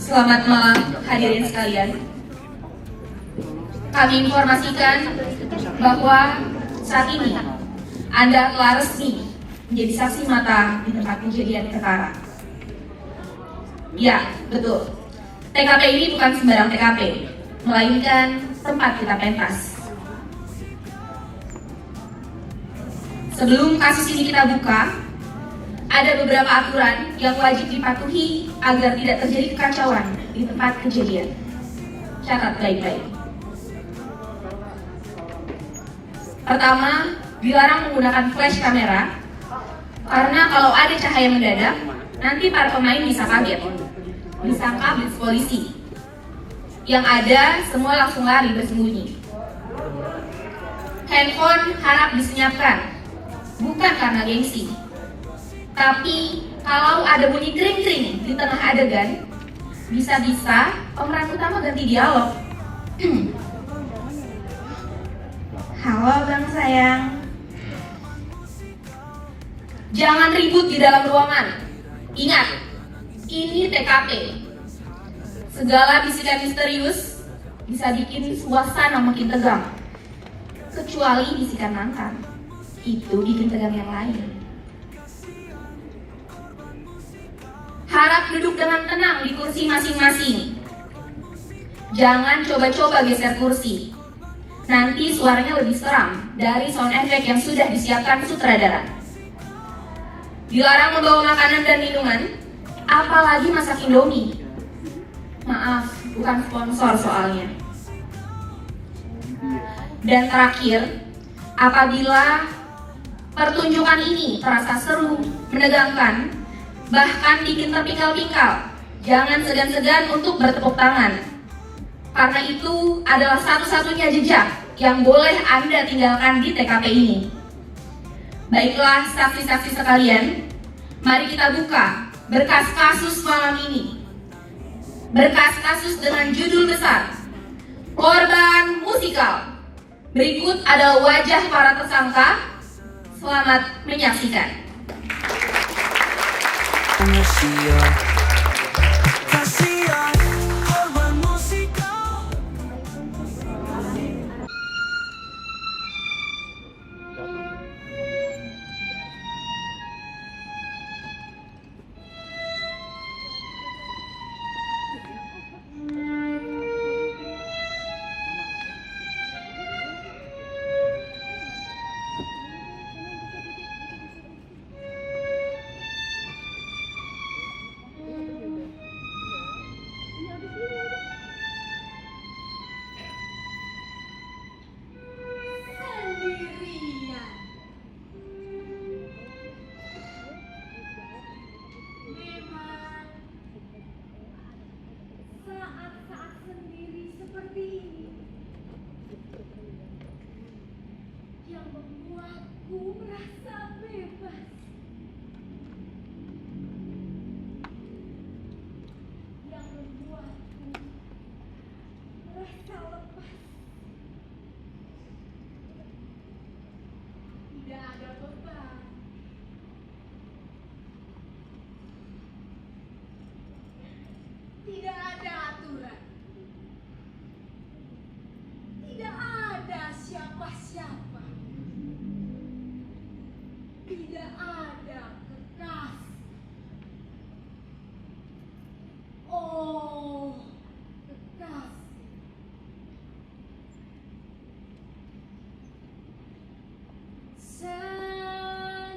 Selamat malam hadirin sekalian. Kami informasikan bahwa saat ini Anda telah resmi menjadi saksi mata di tempat kejadian perkara. Ya, betul. TKP ini bukan sembarang TKP, melainkan tempat kita pentas. Sebelum kasus ini kita buka, ada beberapa aturan yang wajib dipatuhi agar tidak terjadi kekacauan di tempat kejadian. Catat baik-baik. Pertama, dilarang menggunakan flash kamera karena kalau ada cahaya mendadak, nanti para pemain bisa kaget, disangka blitz polisi. Yang ada, semua langsung lari bersembunyi. Handphone harap disenyapkan, bukan karena gengsi. Tapi kalau ada bunyi kring-kring di tengah adegan, bisa-bisa pemeran utama ganti dialog. Halo bang sayang. Jangan ribut di dalam ruangan. Ingat, ini TKP. Segala bisikan misterius bisa bikin suasana makin tegang. Kecuali bisikan mantan, itu bikin tegang yang lain. Harap duduk dengan tenang di kursi masing-masing. Jangan coba-coba geser kursi. Nanti suaranya lebih seram dari sound effect yang sudah disiapkan sutradara. Dilarang membawa makanan dan minuman, apalagi masak Indomie. Maaf, bukan sponsor soalnya. Dan terakhir, apabila pertunjukan ini terasa seru, menegangkan, bahkan bikin terpingkal-pingkal, jangan segan-segan untuk bertepuk tangan. Karena itu adalah satu-satunya jejak yang boleh Anda tinggalkan di TKP ini. Baiklah saksi-saksi sekalian, mari kita buka berkas kasus malam ini. Berkas kasus dengan judul besar, Korban Musikal. Berikut adalah wajah para tersangka. Selamat menyaksikan. Kasihan korban musikal. Saat-saat sendiri seperti ini yang membuatku merasa bebas, yang membuatku merasa lepas. Tidak ada beban, tidak ada aturan, tidak ada siapa-siapa, tidak ada kekasih. Oh, kekasih. Sayang.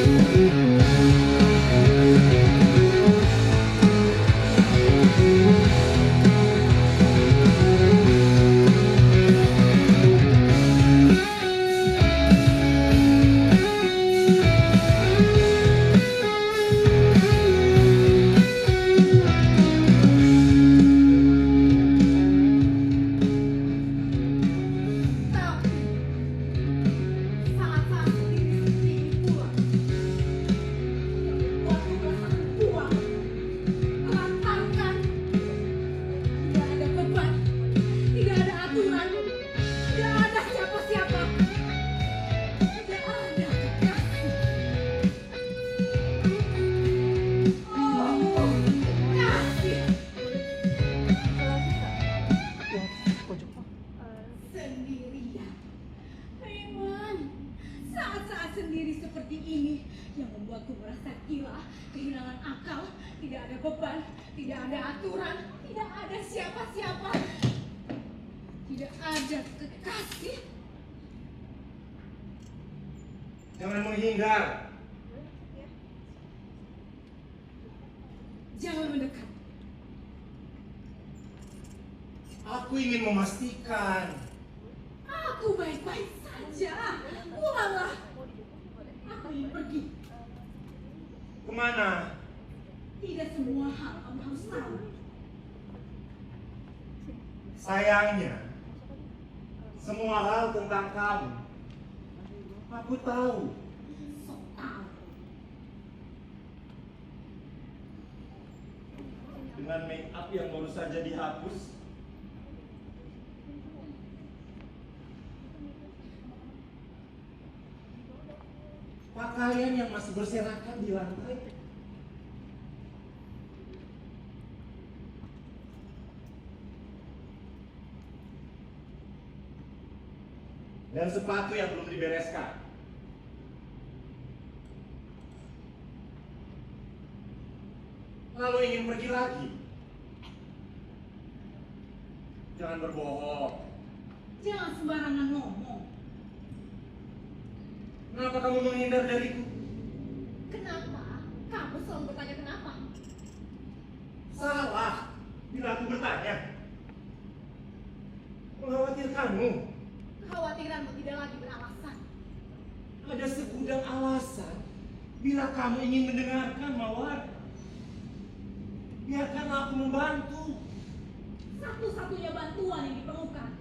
Tapi saat-saat sendiri seperti ini pula yang membuatku merasakan puas, melantarkan. Tidak ada beban, tidak ada aturan, tidak ada siapa-siapa, tidak ada kekasih. Oh, kekasih. Sendirian. Memang saat-saat sendiri seperti ini yang membuatku merasa gila, kehilangan akal, tidak ada beban, tidak ada aturan, tidak ada siapa-siapa, tidak ada kekasih. Jangan menghindar. Jangan mendekat. Aku ingin memastikan. Aku baik-baik saja. Pulanglah. Aku ingin pergi. Kemana? Tidak semua hal kamu harus tahu. Sayangnya, semua hal tentang kamu aku tahu. Sok tahu. Dengan make up yang baru saja dihapus, pakaian yang masih berserakan di lantai, dan sepatu yang belum dibereskan. Lalu ingin pergi lagi. Jangan berbohong. Jangan sembarangan ngomong. Kenapa kamu menghindar dariku? Kenapa? Kamu selalu bertanya kenapa? Salah bila aku bertanya. Mengkhawatirkanmu. Kekhawatiranmu tidak lagi beralasan. Ada segudang alasan bila kamu ingin mendengarkan, Mawar. Biarkanlah aku membantu. Satu-satunya bantuan yang diperlukan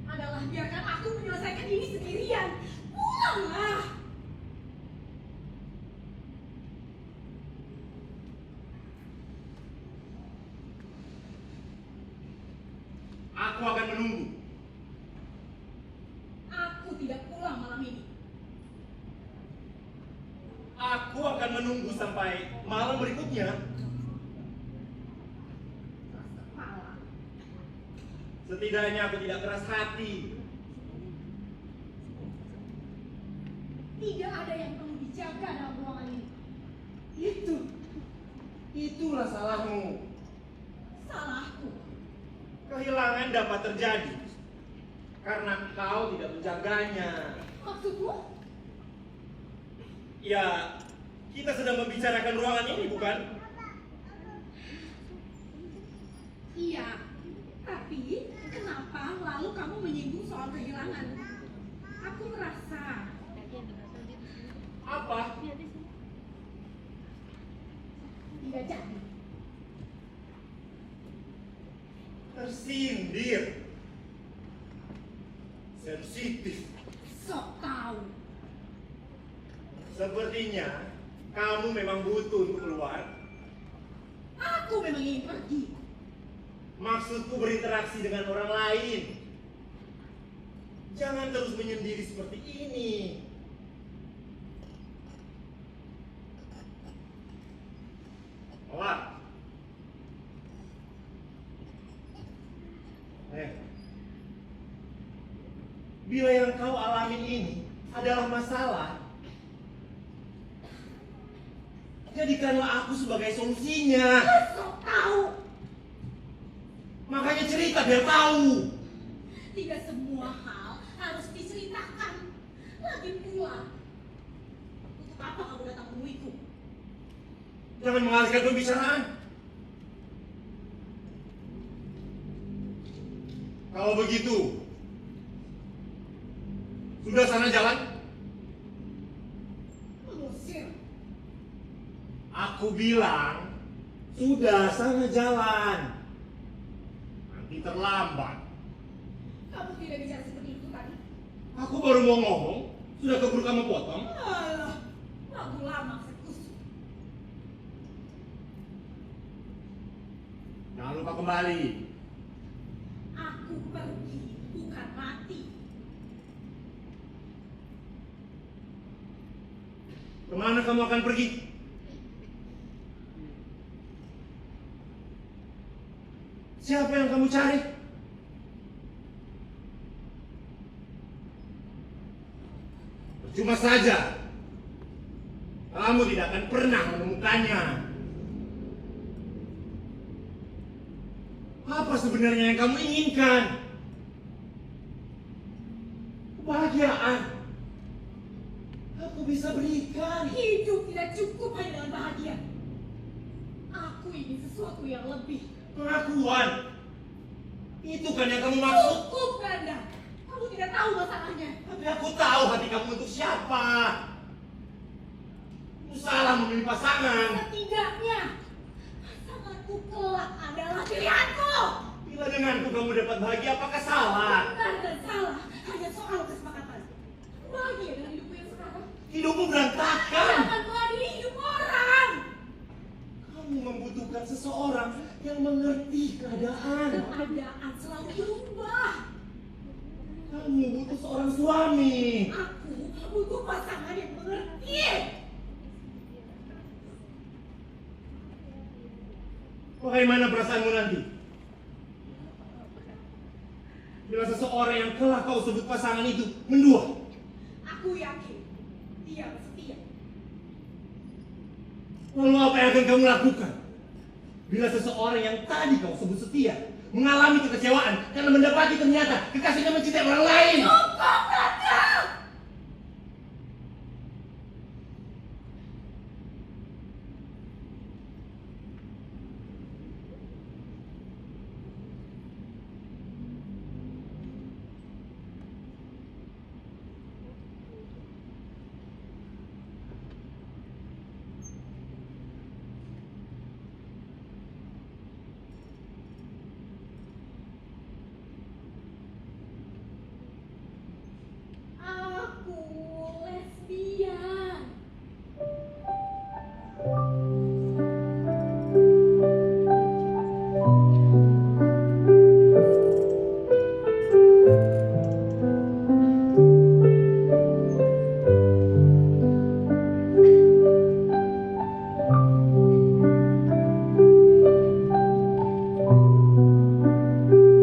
adalah biarkan aku menyelesaikan ini sendirian. Pulanglah. Aku akan menunggu. Aku tidak pulang malam ini. Aku akan menunggu sampai malam berikutnya. Keras kepala. Setidaknya aku tidak keras hati. Tidak ada yang perlu dijaga dalam ruangan ini. Itulah salahmu. Salahku. Kehilangan dapat terjadi karena kau tidak menjaganya. Maksudmu? Ya, kita sedang membicarakan ruangan ini, bukan? Iya. Tapi kenapa lalu kamu menyinggung soal kehilangan? Aku merasa Apa? tidak jadi. Tersindir. Sensitif. Sok tahu. Sepertinya kamu memang butuh untuk keluar. Aku memang ingin pergi. Maksudku berinteraksi dengan orang lain. Jangan terus menyendiri seperti ini. Mawar. Bila yang kau alami ini adalah masalah, jadikanlah aku sebagai solusinya. Sok tahu. Makanya cerita biar tahu. Tidak semua hal harus diceritakan. Lagi pula, untuk apa Jangan mengalihkan pembicaraan. Kalau begitu, sudah sana jalan? Mengusir. Aku bilang, sudah sana jalan. Nanti terlambat. Kamu tidak bicara seperti itu tadi. Aku baru mau ngomong, sudah keburu kamu potong. Alah, lagu lama eksekusi. Jangan lupa kembali. Aku pergi, bukan mati. Kemana kamu akan pergi? Siapa yang kamu cari? Percuma saja. Kamu tidak akan pernah menemukannya. Apa sebenarnya yang kamu inginkan? Kebahagiaan. Aku bisa berikan. Hidup tidak cukup hanya dengan bahagia. Aku ingin sesuatu yang lebih. Pengakuan. Itu kan yang kamu maksud. Cukup, Ganda. Kamu tidak tahu masalahnya. Tapi aku tahu hati kamu untuk siapa. Itu salah memilih pasangan. Setidaknya, pasanganku kelak adalah pilihanku. Bila denganku kamu dapat bahagia, apakah salah? Benar dan salah hanya soal kesepakatan. Bahagia dengan hidupku yang sekarang. Hidupmu berantakan. Jangan mengadili hidup orang. Kamu membutuhkan seseorang yang mengerti keadaan. Keadaan selalu berubah. Kamu butuh seorang suami. Aku butuh pasangan yang mengerti. Bagaimana perasaanmu nanti? Bila seseorang yang telah kau sebut pasangan itu mendua. Aku yakin dia bersetia. Lalu apa yang akan kamu lakukan? Bila seseorang yang tadi kau sebut setia mengalami kekecewaan karena mendapati ternyata kekasihnya mencintai orang lain. Cukup, Ganda! Aku lesbian.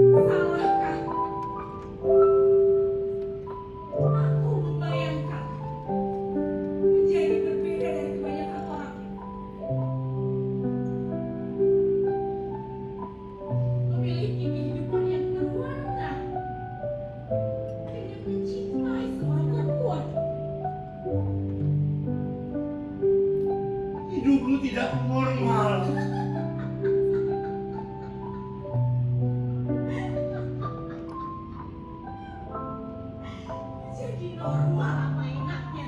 Salahkah? Aku membayangkan menjadi berbeda dari kebanyakan orang. Memiliki kehidupan yang berwarna dengan mencintai seorang perempuan. Hidupmu tidak normal. Jadi normal apa enaknya?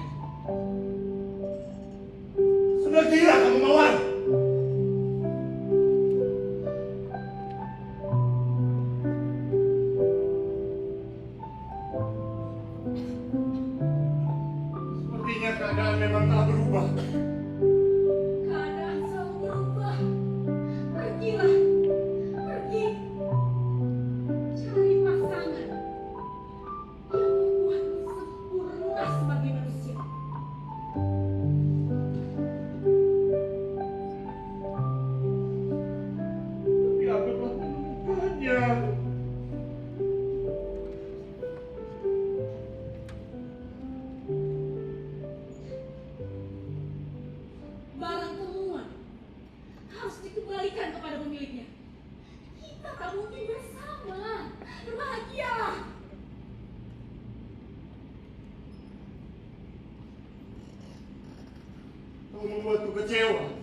Sudah gila kamu, Mawar. Sepertinya keadaan memang telah berubah. Keadaan selalu berubah. Pergilah, pergi. Cari pasangan yang membuatmu sempurna sebagai manusia. Tapi aku telah menemukannya. Barang temuan harus dikembalikan kepada pemiliknya. Kita tak mungkin bersama. Berbahagialah. Kau membuatku kecewa.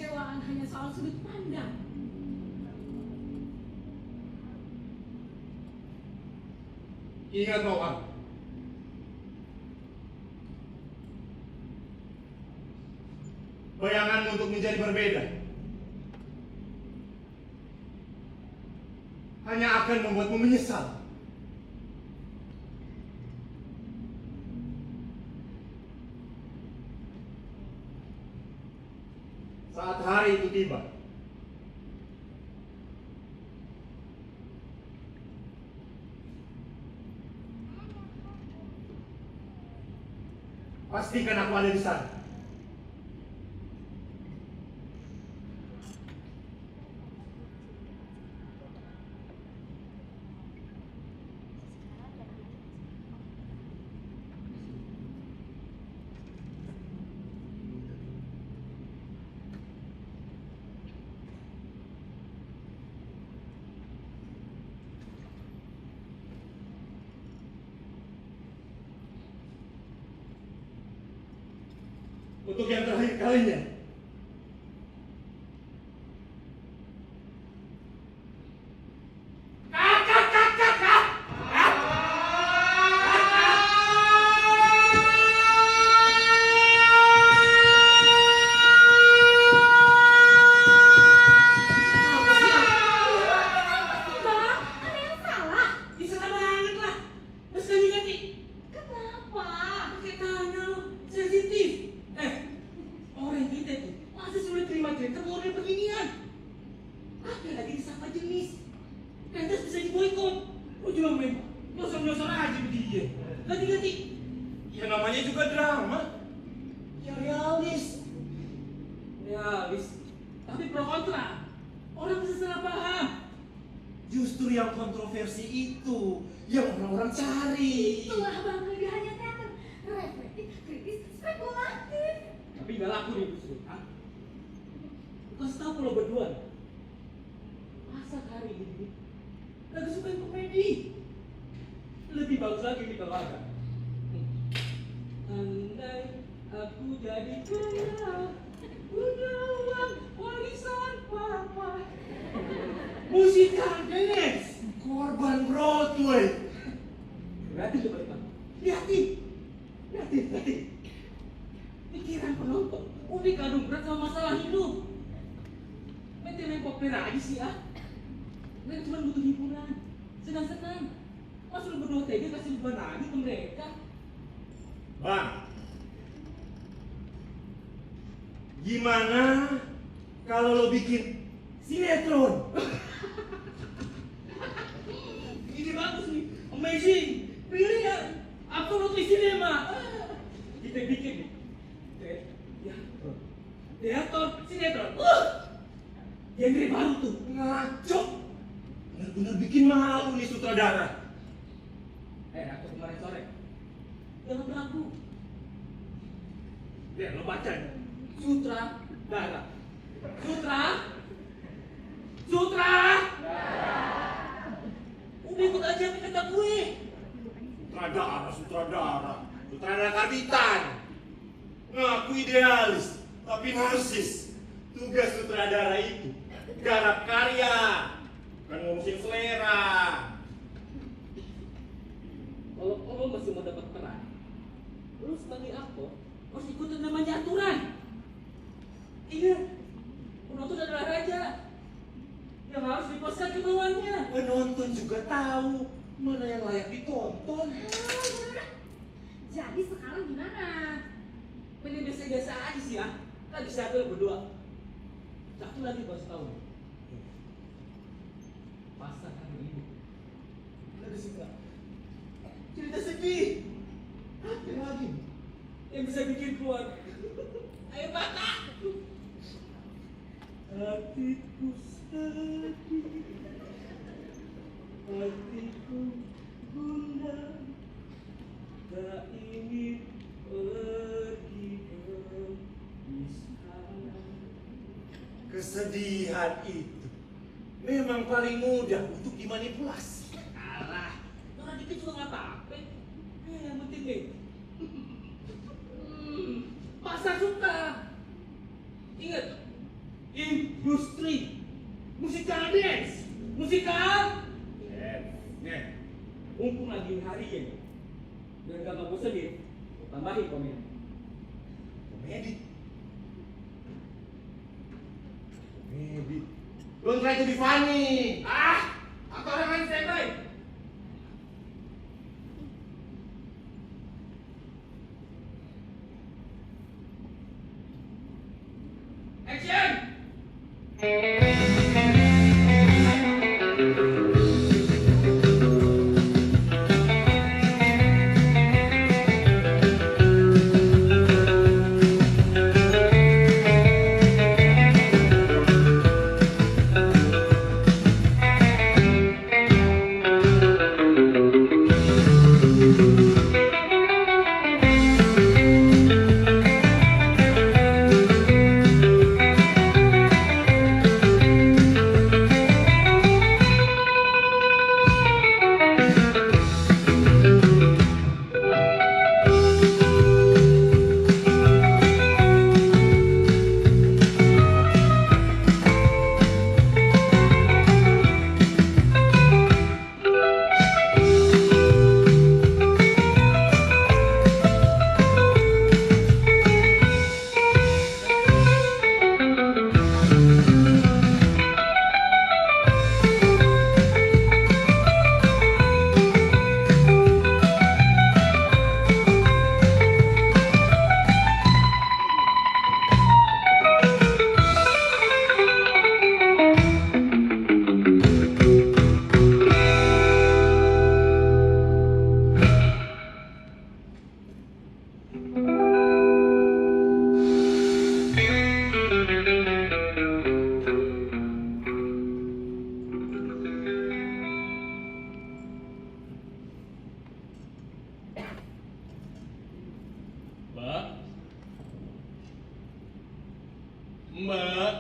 kekecewaan hanya soal sudut pandang. Ingat Mawar, bayanganmu untuk menjadi berbeda hanya akan membuatmu menyesal. Saat hari itu tiba, pastikan aku ada di sana. Untuk yang terakhir kalinya, Bang, ada yang salah. Bisa banget lah. Mas kami ganti. Kenapa? Pakai tanya lo, sensitif. Orang kita tuh masa sulit terima cerita model beginian. Apalagi disapa jenis. Pentas bisa diboikot. Lo cuma main nyosor-nyosor aja begini. Ganti-ganti. ya namanya juga drama. Ya realis. Realis. Tapi pro kontra. Orang bisa salah paham. Justru yang kontroversi itu yang orang-orang cari. Itulah bang kelebihannya teater. Reflektif, kritis, spekulatif. Tapi gak laku nih justru. Kasih tau kalau berdua. Masa hari ini lagi suka komedi. Lebih bagus lagi nih kalau ada. Andai aku jadi kaya, punya uang warisan papa. Musikal dance. Korban Broadway. Berarti coba lihat. Lihatin. Lihatin. Pikiran penonton udah kadung berat sama masalah hidup. Mesti main popera aja sih ah. Mereka cuma butuh hiburan, senang-senang. Masa lu berdua tega kasih beban lagi ke mereka? Bang, gimana kalau lo bikin sinetron? Ini bagus nih, amazing, brilliant, absolutely cinema. Kita bikin nih, teater sinetron. Genre baru tuh. Ngaco. Bener-bener bikin malu nih sutradara. Aku kemarin sore. Jangan ragu. Lo baca nih. Sutradara. Sutra. Udah ikut aja apa kata gue. Sutradara karbitan. Ngaku idealis, tapi narsis. Tugas sutradara itu garap karya, bukan ngurusin selera. Kalau lo masih mau dapat peran, lo sebagai aktor harus ikutin namanya aturan. Ingat, penonton adalah raja yang harus dipaskan kemauannya. Penonton juga tahu mana yang layak ditonton. Jadi sekarang gimana? Mending biasa-biasa aja sih ya. Kan bisa tuh berdua. Satu lagi bos tahu. Pasangan ini. Ada suka. Cerita sedih. Apa lagi? Yang bisa bikin keluar. Ayo batak. Hatiku sedih. Hatiku gundah. Tak ingin pergi ke istana. Kesedihan itu memang paling mudah untuk dimanipulasi. Alah, orang dikit juga nggak apa-apa. Yang penting nih, pasar suka. Ingat, industri, musikal dance, musikal dance. Nih, mumpung lagi hari ini, biar gak bosenin, tambahin komen. Komedi. Komedi. Don't try to be funny. Aku orang main standby. Action! Mbak.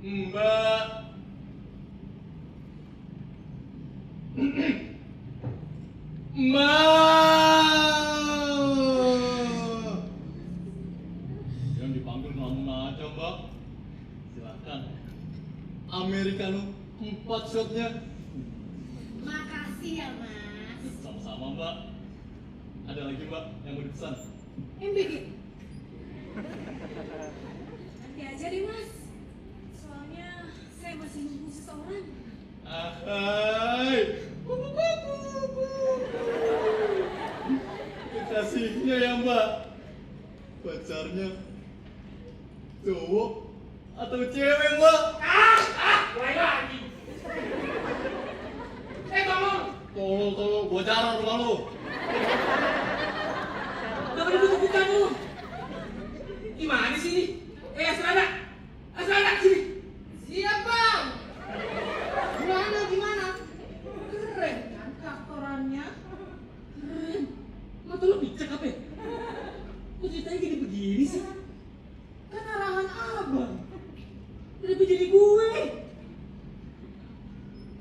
Mbak. Mbak. Yang dipanggil nama aja, Mbak. Silakan. Americano 4 shotnya. Makasih ya, Mas. Sama-sama, Mbak. Ada lagi, Mbak, yang mau dipesan. MBG. Nanti aja deh, Mas. Soalnya saya masih nunggu seseorang. Hai. Kekasihnya ya, Mbak. Pacarnya cowok atau cewek, Mbak? Mulai lagi. Tolong, gua jarang rumah lu. Gak boleh butuh kamu. Gimana sih ini? Asrana, sini. Siap, Bang. Gimana? Keren kan traktorannya? Keren. Mata lu picek apa ya? Kok ceritanya jadi begini sih? Kan arahan Abang. Kenapa jadi gue?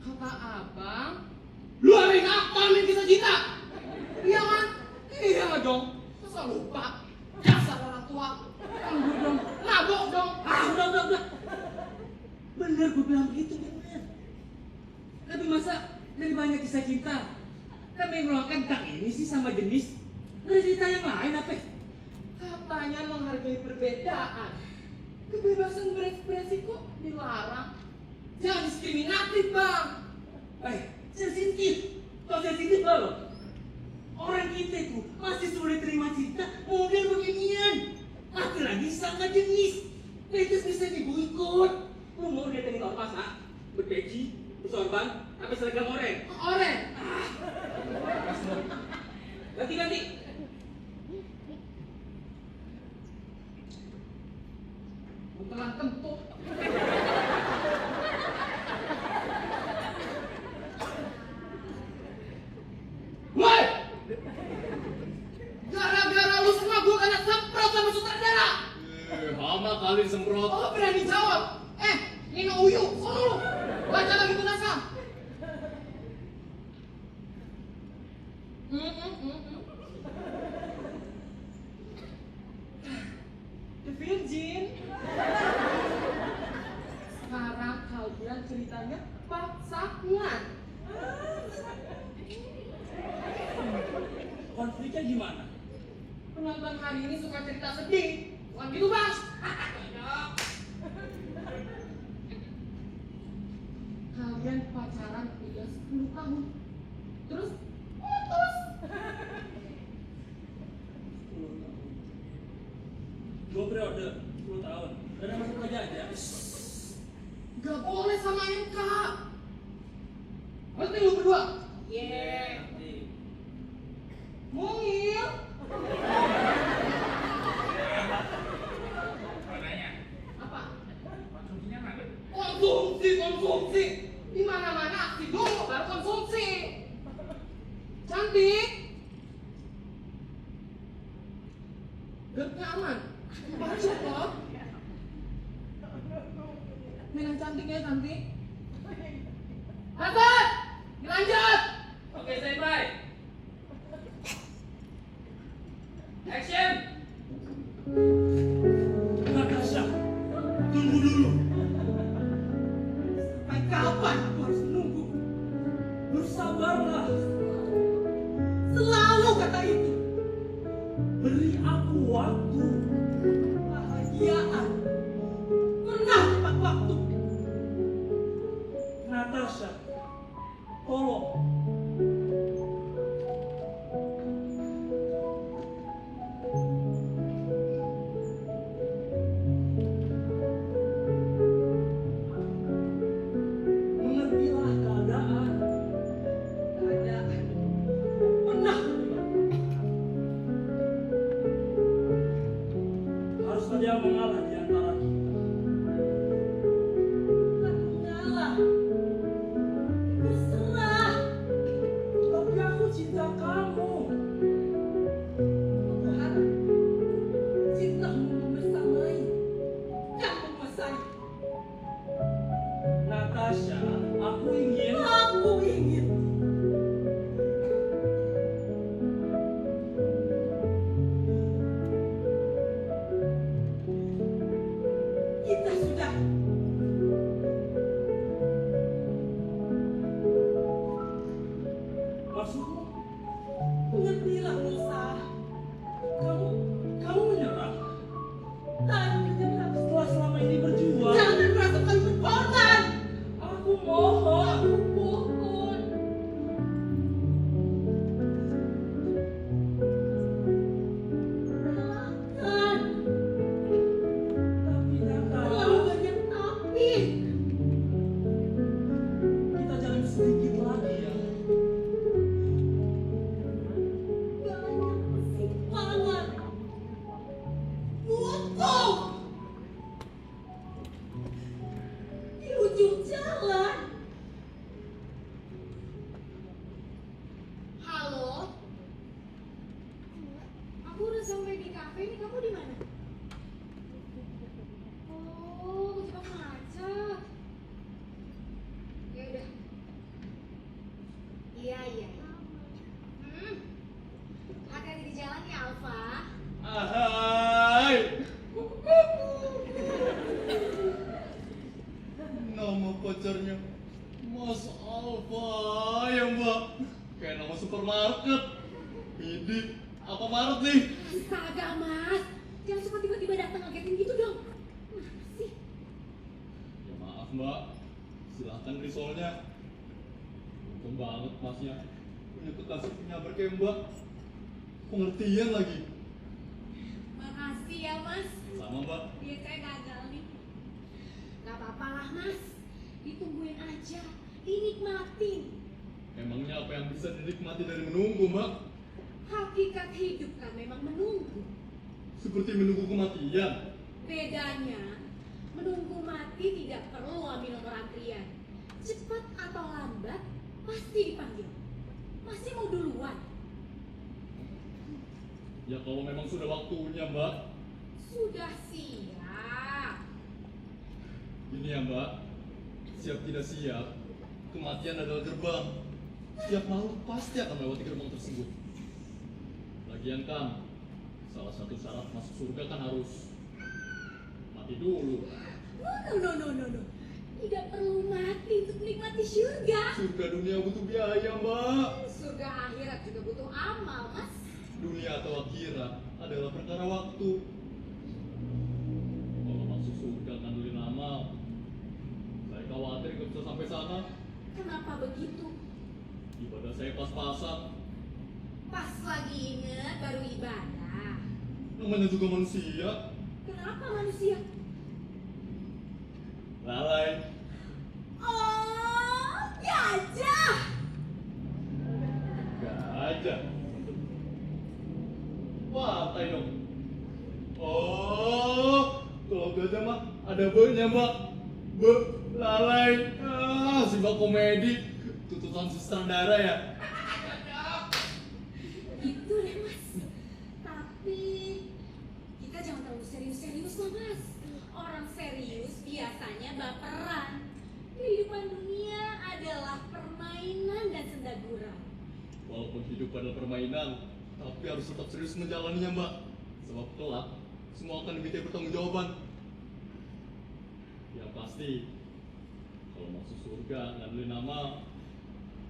Kata Abang, Lu amain apa? Amain kisah cinta? iya kan? Iya dong. Masa lupa? Dasar orang tua. Anggur dong. Mabok dong. Udah. Bener gue bilang gitu, bener. Tapi masa dari banyak kisah cinta kami meluangkan tentang ini sih sama jenis? Gak ada cerita yang lain apa? Katanya menghargai perbedaan. Kebebasan berekspresi kok dilarang. Jangan diskriminatif, Bang. Sensitif. Kok sensitif lo? Orang kita itu masih sulit terima cinta model beginian. Apalagi sama jenis. Itu bisa diboikot. Lu mau datengin ormas, ha? Berpeci, bersorban, apa seragam oranye? Oren. Ganti. Buntelan kentut. Woi! Gara-gara lu semua gua kena semprot sama sutradara. Hama kali semprot. Oh, berani jawab. Nino Uyu, sono lu. Baca lagi tuh naskah. The Virgin. perempuan hari ini suka cerita sedih. Bukan gitu, Bang. Kalian pacaran udah 10 tahun. Terus putus. 10 tahun. 2 periode, 10 tahun. Dan ada masuk kerja aja. Gak boleh sama MK. Berarti lu berdua. Nanti. Mungil. Apa? Konsumsi. Di mana-mana aksi dulu baru konsumsi. Cantik. Gak aman. Baca kok. Minang cantik ya cantik. Hasan, dilanjut. Oke, standby. Action. Natasha, tunggu dulu. Sampai kapan aku harus menunggu? Bersabarlah. Selalu kata itu. Beri aku waktu. Kebahagiaan pernah tepat waktu. Natasha, tolong. Mengertilah keadaan. Keadaan pernah Harus ada yang mengalah di antara kita. mengalah. Berserah. Tapi aku cinta kamu. Aku harap cintamu membersamai dan menguasai. Natasha, aku ingin. Aku ingin kita sudah Maksudmu? mengertilah Musa. Kamu menyerah. Dan menyerah. Setelah selama ini berjuang. Jangan merasa paling berkorban. Aku mohon. Aku mohon. Relakan. Tapi Terlalu Nata, banyak tapi. kita jalin sedikit lagi ya. Banyak persimpangan. Buntung. Di ujung jalan. Halo? Aku udah sampai di kafe nih, kamu di mana? Oh, kejebak macet. Ya udah. Iya. Hati-hati di jalan ya, Alfa. Ahai. Nama pacarnya Mas Alfa ya Mbak. Kayak nama supermarket. Ini apa Maret nih? Astaga, Mas. Jangan suka tiba-tiba datang ngagetin gitu dong. Mana sih? Ya maaf Mbak. Silahkan risolnya. Untung banget Masnya punya kekasih penyabar kayak Mbak. Pengertian lagi. Makasih ya, Mas. Sama Mbak. Dia saya gagal nih. Gak apa-apa lah, Mas. Ditungguin aja, dinikmatin. Emangnya apa yang bisa dinikmati dari menunggu Mbak? Hakikat hidup kan memang menunggu. Seperti menunggu kematian. Bedanya, menunggu mati tidak perlu ambil nomor antrian. Cepat atau lambat, pasti dipanggil. Masih mau duluan? Ya kalau memang sudah waktunya Mbak. Sudah siap. Ini ya Mbak, siap tidak siap, kematian adalah gerbang. Setiap makhluk pasti akan melewati gerbang tersebut. Lagian kan, salah satu syarat masuk surga kan harus mati dulu. No. Tidak perlu mati untuk menikmati surga. Surga dunia butuh biaya Mbak. Surga akhirat juga butuh amal, Mas. Dunia atau akhirat adalah perkara waktu. Kalau masuk surga ngandelin amal, saya khawatir nggak bisa sampai sana. Kenapa begitu? Ibadah saya pas-pasan, Pas lagi inget baru ibadah. namanya juga manusia. Kenapa manusia? Lalai. Oh, gajah! Gajah. Pantai dong. Oh, kalau gajah mah ada be-nya, Mbak. Be, lalai. Si Mbak komedi. Tutusan sutradara ya. Gitu deh mas. Tapi kita jangan terlalu serius-serius lah mas. Orang serius biasanya baperan. Kehidupan dunia adalah permainan dan senda gurau. Walaupun hidup adalah permainan, tapi harus tetap serius menjalaninya, Mbak. Sebab kelak, semua akan diminta pertanggungjawaban. Yang pasti, kalau masuk surga ngandelin nama,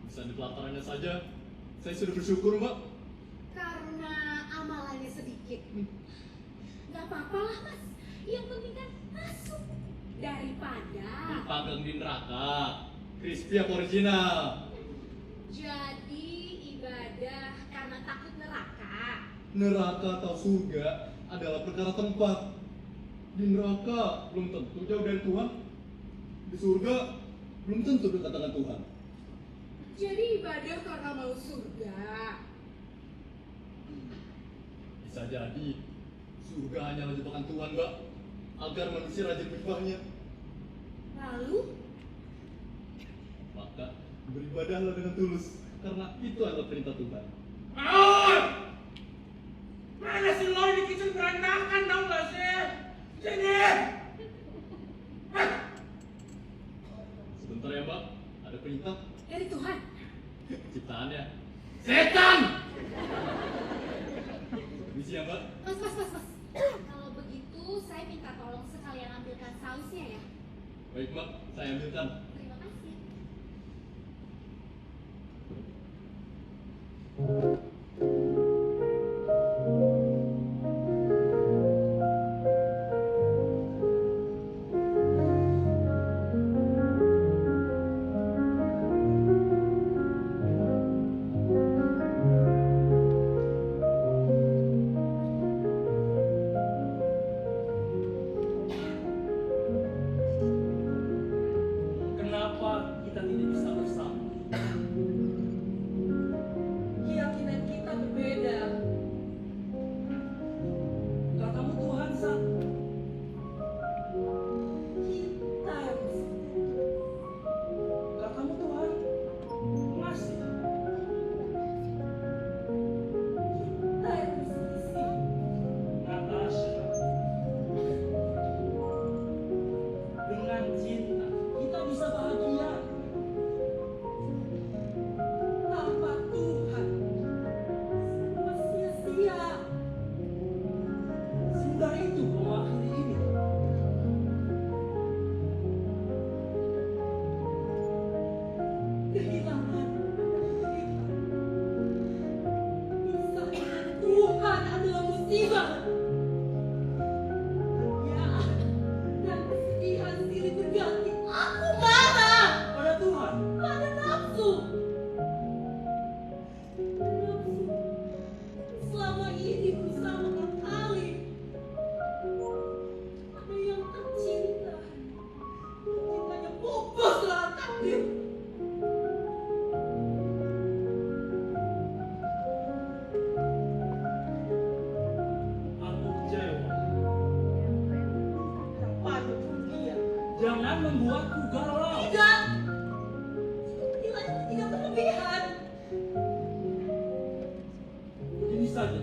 bisa di pelatarannya saja. Saya sudah bersyukur, Mbak. Karena amalannya sedikit. Gak apa-apa lah mas. Yang penting kan masuk. Daripada Dipanggang di neraka, crispy apa original? jadi ibadah karena takut neraka. Neraka atau surga adalah perkara tempat. Di neraka belum tentu jauh dari Tuhan. Di surga belum tentu dekat dengan Tuhan. Jadi ibadah karena mau surga. Bisa jadi surga hanyalah jebakan Tuhan, Mbak, agar manusia rajin beribadahnya. Lalu Maka beribadahlah dengan tulus, karena itu adalah perintah Tuhan. Mana si lo ini kitchen berantakan tau gak sih? Sini! Sebentar ya, Mbak, ada perintah dari Tuhan. ciptaannya. Setan! Permisi ya, Mbak. Mas. Kalau begitu saya minta tolong sekalian ambilkan sausnya ya. Baik, Mbak, saya ambilkan. Terima kasih. Kenapa kita tidak bisa bersama? Keyakinan kita berbeda. Katamu Tuhan satu. Kita yang bersatu. Katamu Tuhan masih. Kita yang berselisih. Natasha. Dengan cinta kita bisa bahagia. Tanpa Tuhan semua sia-sia. Semudah itu mengakhiri ini. Kehilangan kita. Pisah dengan Tuhan adalah musibah. Ya, dan kesedihan silih berganti. Aku marah pada Tuhan, pada nafsu. Nafsu selama ini berusaha mengakali. Ada yang tercinta, cintanya pupus dalam takdir. Aku kecewa. Pada dia. Jangan membuatku galau. Tidak. Nilai itu tidak berlebihan. Ini saja.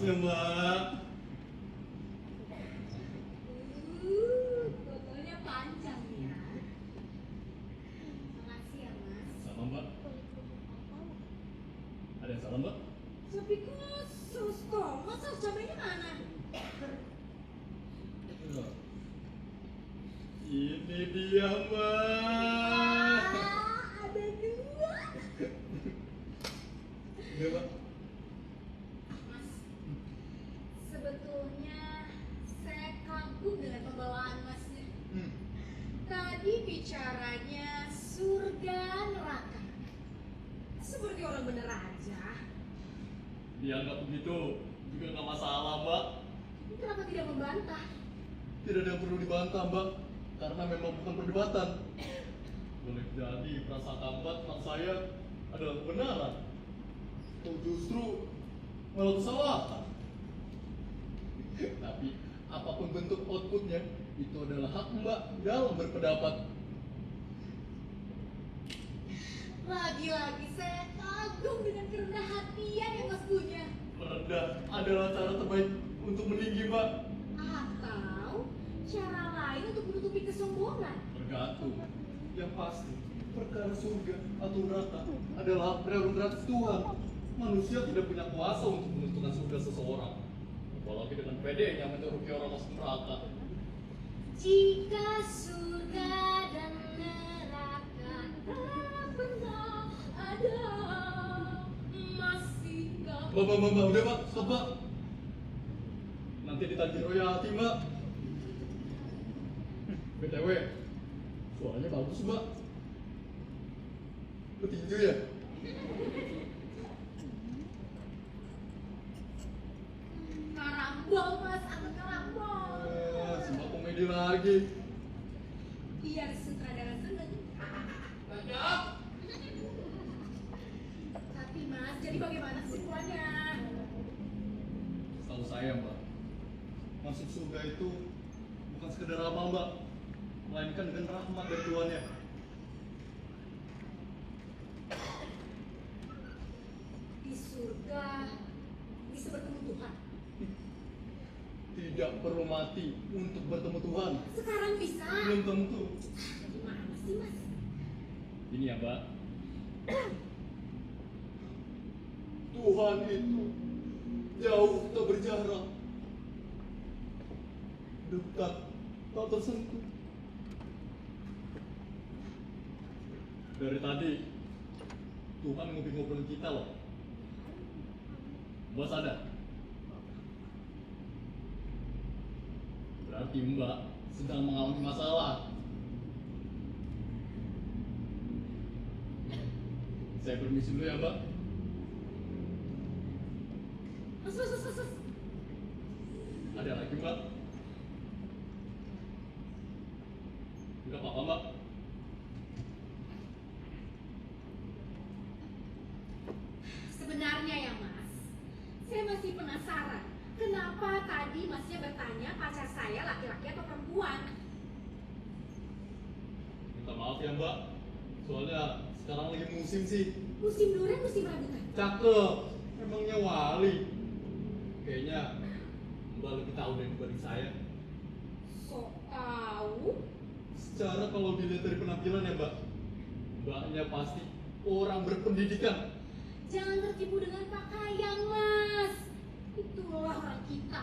masnya, Mbak. Fotonya panjang ya. Makasih ya mas. Sama, Mbak. Ada yang salah, Mbak? Tapi kok saus tomat, saus cabenya mana? Ini dia, Mbak. Ada dua. Iya, Mbak. Mas, sebetulnya saya kagum dengan pembawaan masnya. Tadi bicaranya surga neraka, seperti orang bener aja. Dianggap begitu juga nggak masalah, Mbak. Kenapa tidak membantah? Tidak ada yang perlu dibantah, Mbak. Karena memang bukan perdebatan. Boleh jadi prasangka Mbak tentang saya adalah kebenaran. Atau justru malah kesalahan. Tapi apapun bentuk outputnya, itu adalah hak Mbak dalam berpendapat. Lagi-lagi saya kagum dengan kerendah hatian yang mas punya. Merendah adalah cara terbaik untuk meninggi, Mbak. Atau cara lain untuk menutupi kesombongan. Tergantung. Yang pasti, perkara surga atau neraka adalah prerogatif Tuhan. Manusia tidak punya kuasa untuk menentukan surga seseorang. Apalagi dengan pedenya menyerupi orang masuk neraka. Jika surga dan neraka tak pernah ada, masihkah Mbak, udah, Mbak, stop, Mbak. Nanti ditagih royalti, Mbak. BTW, suaranya bagus, Mbak. Petinju ya? karambol mas, aku karambol. Si Mbak komedi lagi. Biar sutradara seneng. Cakep. Tapi mas, jadi bagaimana kesimpulannya? Setahu saya, Mbak, masuk surga itu bukan sekedar amal, Mbak, melainkan dengan rahmat dari Tuhannya. Di surga bisa bertemu Tuhan. Tidak perlu mati untuk bertemu Tuhan. Sekarang bisa. Belum tentu. Gimana sih mas? Ini ya, Mbak. Tuhan itu jauh tak berjarak, dekat tak tersentuh. Dari tadi Tuhan ngobrol-ngobrolin kita loh. Mbak sadar? Berarti Mbak sedang mengalami masalah. Saya permisi dulu ya, Mbak. Mas. Ada lagi, Mbak? Enggak apa-apa, Mbak. Sebenarnya ya mas, saya masih penasaran. Kenapa tadi masnya bertanya pacar saya laki-laki atau perempuan? Minta maaf ya, Mbak. Soalnya sekarang lagi musim sih. Musim durian, musim rambutan. Cakep. Emangnya wali. Kayaknya Mbak lebih tahu dibanding saya. So tahu? Secara kalau dilihat dari penampilan ya, Mbak, Mbaknya pasti orang berpendidikan. Jangan tertipu dengan pakaian mas. Itulah orang kita.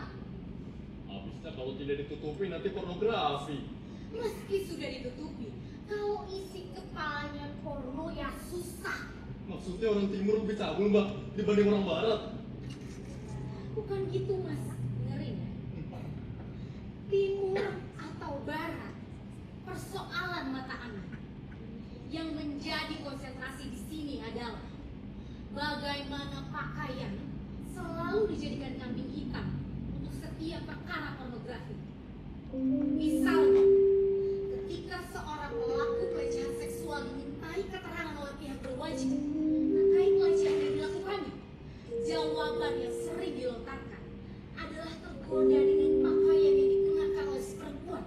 Habisnya kalau tidak ditutupi nanti pornografi. Meski sudah ditutupi, kalau isi kepalanya porno ya susah. Maksudnya orang timur lebih cabul, Mbak, dibanding orang barat. Bukan gitu mas, dengerin ya. Timur atau barat, persoalan mata anak. Yang menjadi konsentrasi di sini adalah bagaimana pakaian selalu dijadikan kambing hitam untuk setiap perkara pornografi. Misalnya, ketika seorang pelaku pelecehan seksual dimintai keterangan oleh pihak berwajib terkait pelecehan yang dilakukannya, jawaban yang sering dilontarkan adalah tergoda dengan pakaian yang dikenakan oleh si perempuan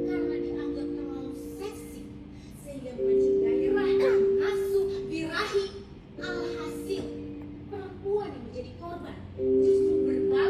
karena dianggap terlalu seksi sehingga memancing gairah, nafsu, birahi. Alhasil, perempuan yang menjadi korban justru berbalik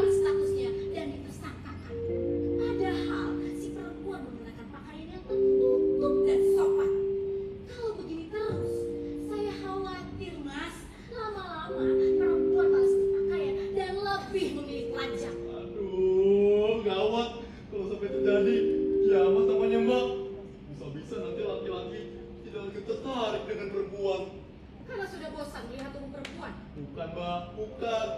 Bukan.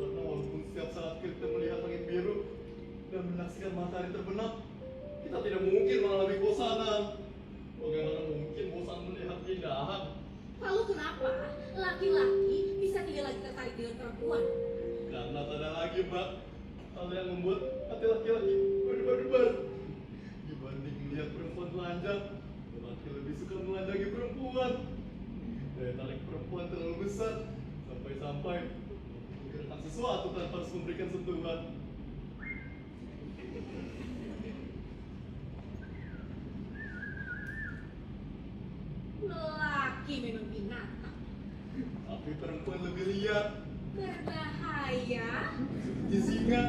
Karena walaupun setiap saat kita melihat langit biru dan menyaksikan matahari terbenam, kita tidak mungkin mengalami kebosanan. Bagaimana mungkin bosan melihat keindahan? Lalu kenapa laki-laki bisa tidak lagi tertarik dengan perempuan? Karena tak ada lagi, Mbak, hal yang membuat hati laki-laki berdebar-debar. Dibanding melihat perempuan telanjang, laki lebih suka melanjangi perempuan. Daya tarik perempuan terlalu besar, sampai-sampai menggerakkan sesuatu tanpa harus memberikan sentuhan. Lelaki memang binatang, Tapi perempuan lebih liar, berbahaya, seperti singa.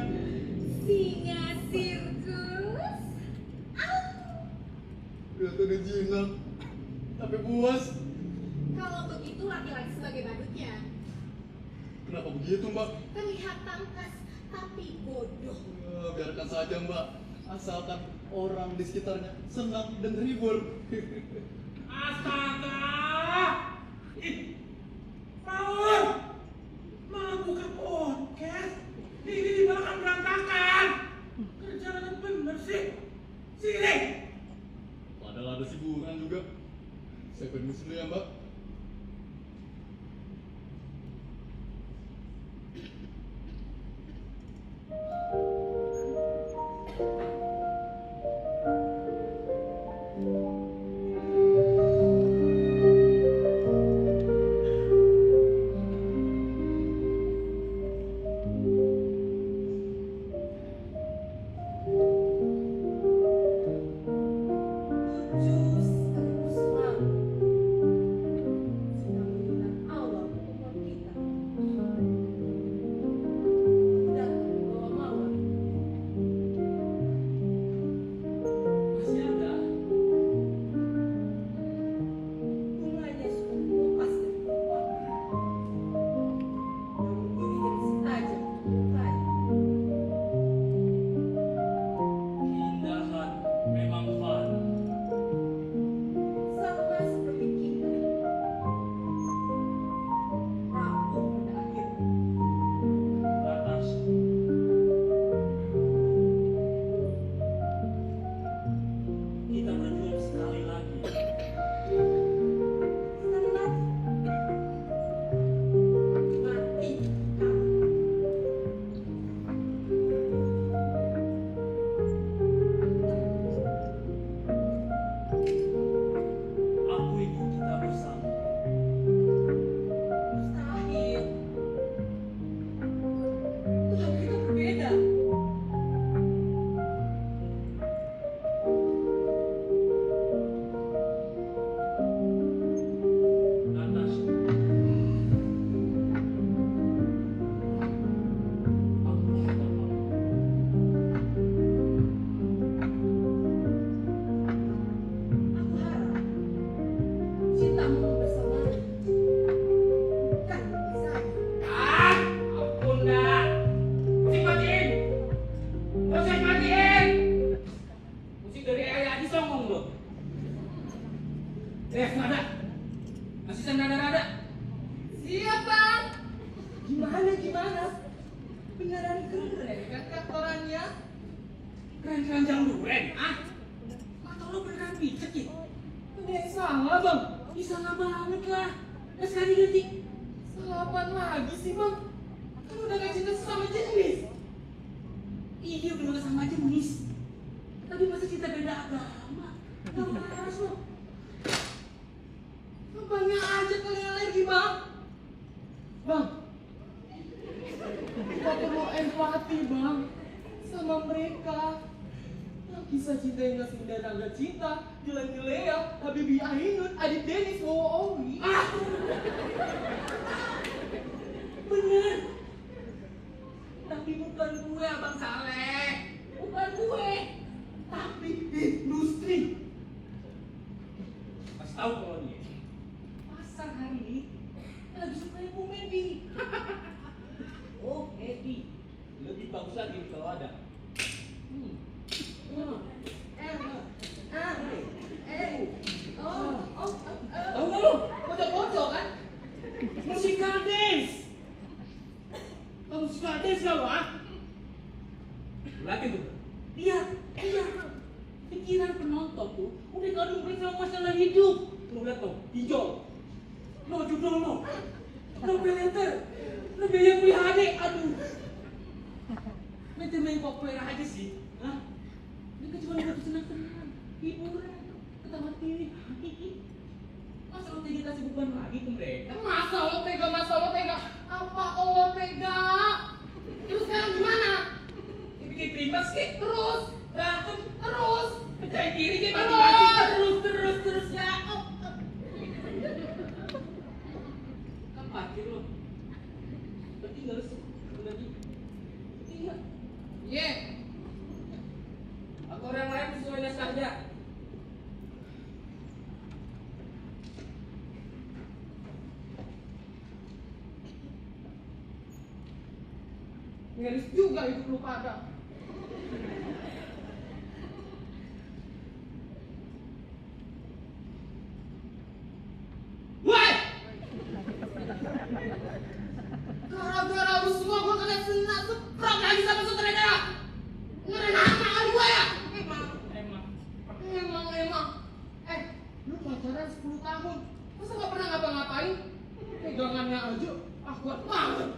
singa sirkus. Kelihatannya jinak, tapi puas. Kalau begitu laki-laki sebagai badutnya Kenapa begitu, Mbak? terlihat tangkas tapi bodoh. Biarkan saja, Mbak. Asalkan orang di sekitarnya senang dan terhibur. Astaga! Ih, malah buka podcast. Ini di belakang berantakan. Kerjaan bener sih. Sini. Padahal ada sibukan juga. Saya permisi dulu ya, Mbak. Jus sekaligus malu. Sedang menghina Allah membuat kita. Dan bawa mawar. Masih ada. Bunganya sudah lepas dari pohon. Namun dirinya masih aja menyukai. Keindahan memang fana. Sama seperti kita. Rapuh pada akhirnya. Natasha. Kita berjuang sekali lagi. Sekali lagi. Mati kamu. Aku ikut kita bersama. Mustahil. Tuhan kita berbeda. Natasha. Aku suka kamu. Aku harap cintamu bersamaku bukan berpisah. Ampun dah. Musik matiin. Musik matiin. Musik dari Ayah Adi Songong loh. Nada. Asisten nada-nada. Siap, Bang. Gimana? Beneran keren kan kantorannya? Keren keranjang duren, ah? Mata lo beneran picek ya? Ada yang salah bang? Ih salah banget lah. Nah sekali ganti. Salah apaan lagi sih, Bang? Kan udah gak cinta sesama jenis. Iya udah gak sama jenis. Tapi masa kita beda agama? Gak waras lo. Abangnya aja kali yang alergi, Bang. Bang, kita perlu empati, Bang, sama mereka. Yang kisah cinta yang gak sekedar naga cinta, Lea, Habibie Ainun, Adit Dennis, Wowo Owi. Ah! Bener. Tapi bukan gue abang Saleh. Bukan gue. Tapi industri. Kasih tahu kalau dia. Pasar hari ini lagi suka Ibu Medi. Oh, Medi. Lebih bagus lagi kalau ada. Tahu nggak lu? Pojok-pojok kan? Musical dance. kades kau ah. Lagi tuh. Lihat. Pikiran penonton tuh udah kadung sama masalah hidup. Lo lihat tuh, hijau. Lo judul lo. Lo pelenter. Lo biaya beli HD. Aduh. Main populer aja sih. Hah? Ini kan cuma buat senang-senang. Hiburan. Ketawa TV. Masa lo tega kasih beban lagi ke mereka? Masa lo tega? Apa lo tega? Terus sekarang gimana? Bikin primas kek. Terus, Berantem. terus. Percaya diri kek mati-mati. Terus ya. Kan parkir lo. Berarti nggak harus lagi. Iya. Ye, Atau orang lain sesuai saja. ngeris juga hidup lu pada. Woi! Gara-gara lu semua gua kena senang seprang lagi sama sutradara. Ngerenama kali gua ya? Emang. Lu pacaran 10 tahun. Masa gak pernah ngapa-ngapain? Pegangannya aja kuat banget.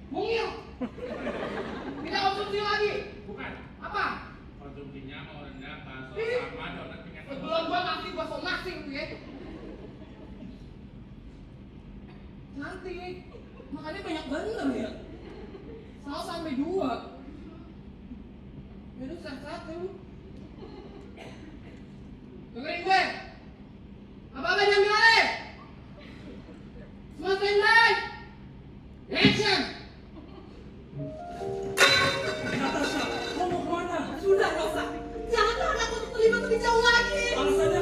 Mungil. Tidak konsumsi lagi. Bukan. Apa? Konsumsinya mau rendah, bakso Ih. sama donat dengan Sebelum gua ngasih gua somasing tuh ya. Cantik. Makanya banyak bener ya. Saus sampai 2. Ya lu sehat-sehat ya lu. Dengerin gue. Apa-apa jangan bilang. Semua standby. Action. Natasha, kamu mau kemana? Sudah Rosa. Jangan tahan aku untuk terlibat lebih jauh lagi. Alasannya?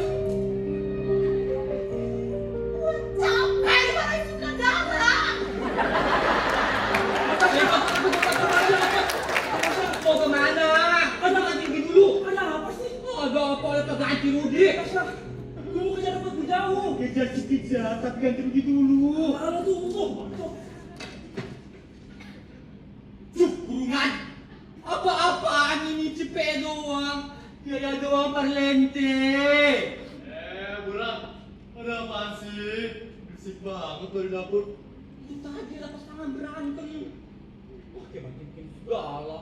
Gua capek dimarahin sutradara. Mau kemana? Ada ganti rugi dulu. Ada apa sih? Ada apa ya ganti rugi? Dulu kerja dapat lebih jauh. Kejar, tapi ganti rugi dulu. Mana tuh? Kurungan. Apa-apaan ini cepet doang. Biaya doang parlente. Burak, ada apaan sih? Berisik banget dari dapur. Itu tadi lepas tangan berantem. Wah, kayak makin segala.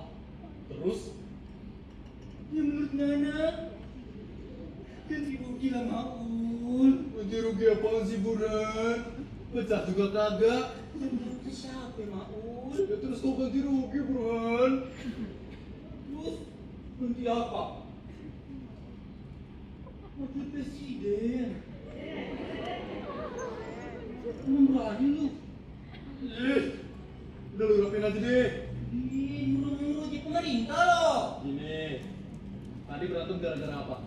Terus? Ya menurut Nana, ganti rugi lah Maul. Ganti rugi apaan sih, Burak? Pecah juga kagak. Yang minta siapa Maul? Ya terus kau ganti rugi, Buran. Terus ganti apa? Wakil presiden. Emang berani lu? Udah lu rapiin aja deh. Ih, nyuruh-nyuruh jadi pemerintah loh. Gini, tadi berantem gara-gara apa?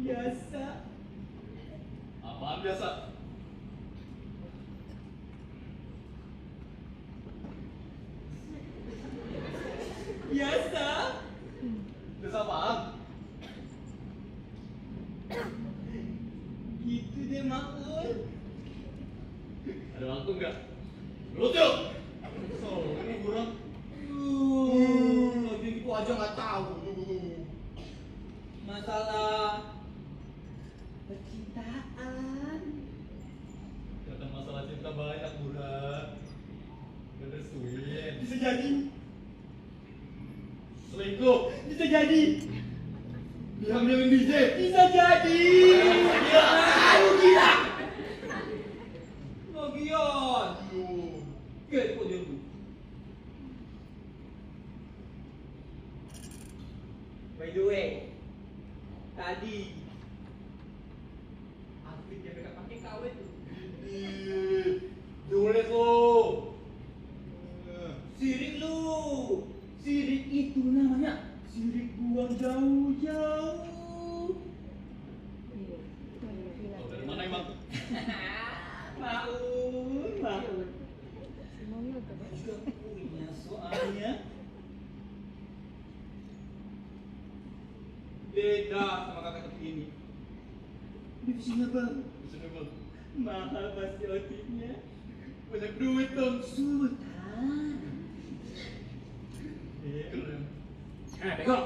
Biasa. Apaan biasa? Biasa. Biasa apaan? Gitu deh Maul. Ada waktu nggak? Lucu! So, ini Burak. Lagi gitu aja nggak tahu. Masalah percintaan. Datang masalah cinta banyak, Burak. Gak restuin. Bisa jadi. Selingkuh. Bisa jadi. Dihamilin DJ. Bisa jadi. Gila. Aduh gila. Bagian. Kepo dia dulu. By the way, tadi outfit yang mereka pakai KW tuh. Julid lo. Sirik lu. Sirik itu namanya sirik buang jauh-jauh. Tahu dari mana emang? Maun. Juga punya soalnya. beda sama kakak ini. Divisinya bang. Reasonable. Mahal pasti OT-nya. Banyak duit dong. Sultan. Keren. Bego.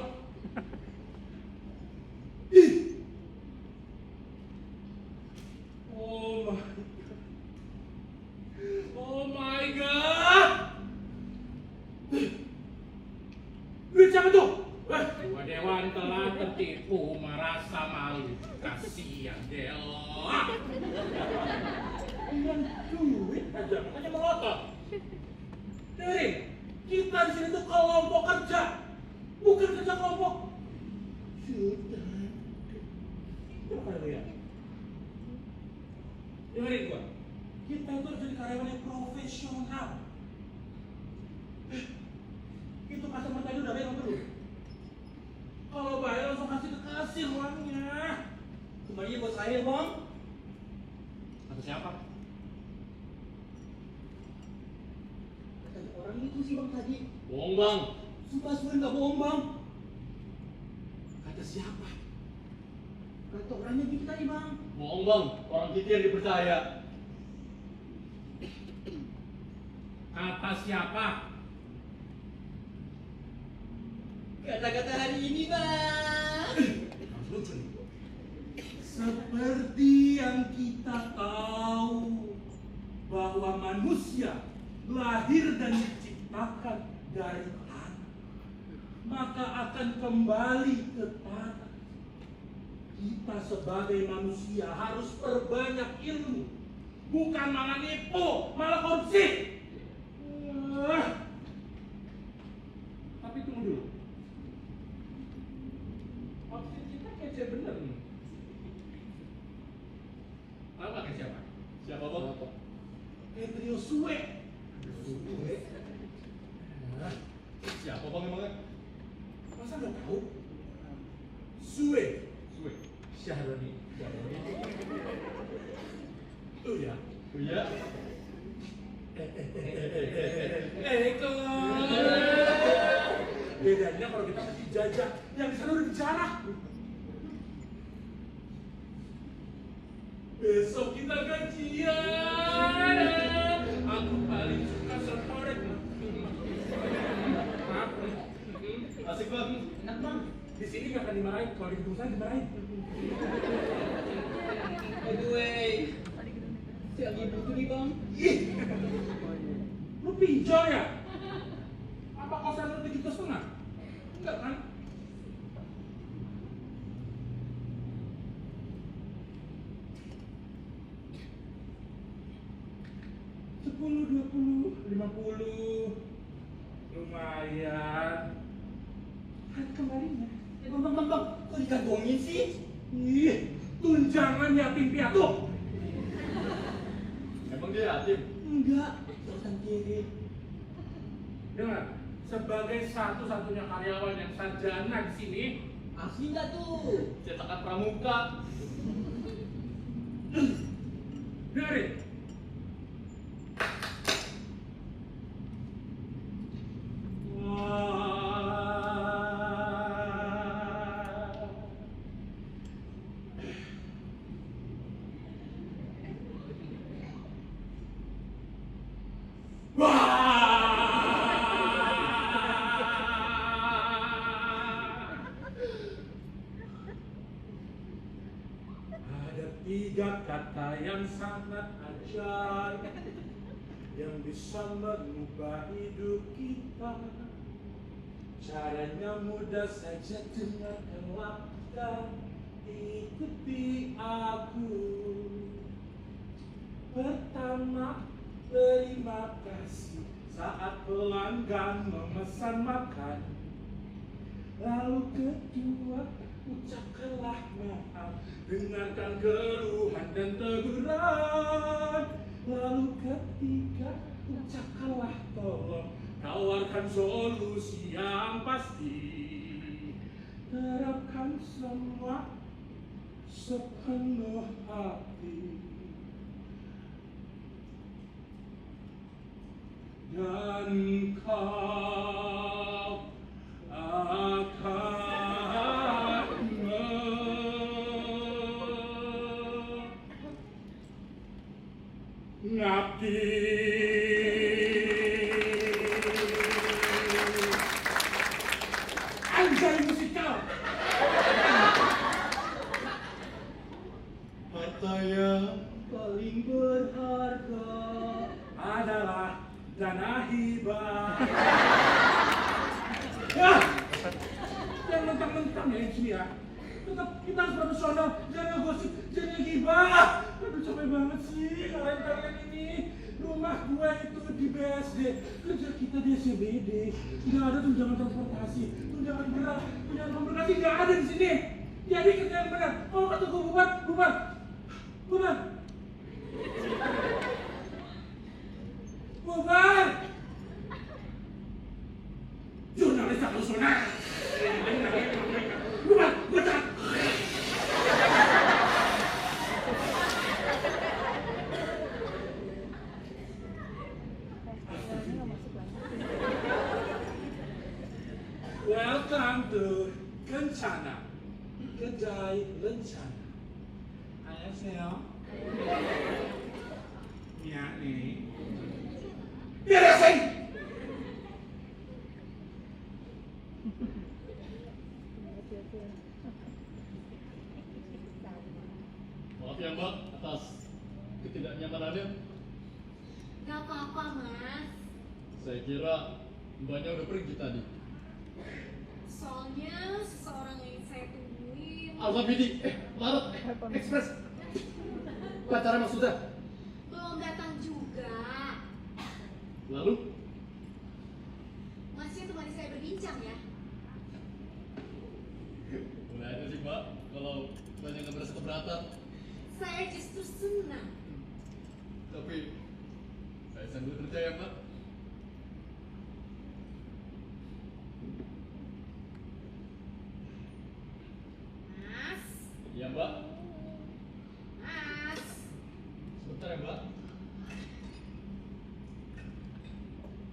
Oh my god. Oh my god. Duit siapa tuh? Dua dewan telah tertipu, merasa malu. Kasihan Dela. Dengan duit aja, makanya melotot. Dengerin, kita di sini tuh kelompok kerja, bukan kerja kelompok. Sultan. Coba kalian lihat. Dengerin gua, kita itu harus jadi karyawan yang profesional. Itu customer tadi udah bayar belum? Kalau bayar langsung kasih ke kasir uangnya. Kembalinya buat saya bang. Kata siapa? Kata orang itu sih bang tadi. Bohong bang. Sumpah sebenernya nggak bohong bang. Kata siapa? Kata orangnya gitu tadi bang. Bohong bang. Orang kita yang dipercaya. Kata siapa? Kata-kata hari ini bang. Lucu nih. Seperti yang kita tahu bahwa manusia lahir dan diciptakan dari tanah, maka akan kembali ke tanah. Kita sebagai manusia harus perbanyak ilmu, bukan malah nipu, malah korupsi. Tapi tunggu dulu. Outfit kita kece bener nih. Tahu pakai siapa? Siapa bang? Trio Sue. Siapa bang emangnya? Masa nggak tahu? Sue. Sue. Syahroni. Tuh ya. Oh iya. Eko. Bedanya kalau kita masih jajah, yang di sana udah bicara. Besok kita gajian. Aku paling suka serporek. Maaf. Asik bang. Enak bang. Di sini nggak akan dimarahin, kalau di gedung sana dimarahin. By the way, si lagi butuh nih bang. Ih, lu pinjol ya? Apa kosan lu 7,5? Enggak kan? Sepuluh, 20, 50, lumayan. Hari kembalinya. Bang, kok dikagungin sih? Ih, tunjangan yatim piatu. Emang dia yatim? Enggak, Sultan kiri. Dengar, sebagai satu-satunya karyawan yang sarjana di sini, Asli nggak tuh? Cetakan pramuka. dengerin. Ada 3 kata yang sangat ajaib yang bisa mengubah hidup kita. Caranya mudah saja, dengarkanlah dan ikuti aku. Pertama, terima kasih saat pelanggan memesan makan. Lalu kedua, ucapkanlah maaf, dengarkan keluhan dan teguran. Lalu ketiga, ucapkanlah tolong, tawarkan solusi yang pasti. Terapkan semua sepenuh hati. Dan kau akan mengabdi. Anjay musikal. Harta yang paling berharga Adalah dana hibah. Ya, jangan mentang-mentang ya ini ya. Tetap kita harus profesional, jangan gosip, jangan gibah. Aduh capek banget sih kalian ini. Rumah gue itu di BSD, kerja kita di SCBD. Nggak ada tunjangan transportasi, tunjangan gerak, tunjangan komunikasi nggak ada di sini. Jadi kerja yang benar. Kalau kata gue bubar. Bubar. Jurnalis tak personal. Bubar. Welcome to Kencana. Kedai Lencana. 안녕하세요. 미안해. Beresin! Maaf ya Mbak atas ketidaknyamanannya. Gak apa-apa, Mas. Saya kira Mbaknya udah pergi tadi. Soalnya seseorang yang saya tungguin Alfabidi, Maret, Express. Pacarnya maksudnya. belum datang juga. Lalu? Masnya temani saya berbincang ya. Boleh aja sih Mbak, kalau Mbaknya nggak merasa keberatan. Saya justru senang. Tapi saya sambil kerja ya Mbak. Mas, Iya Mbak. Mas. Sebentar ya Mbak.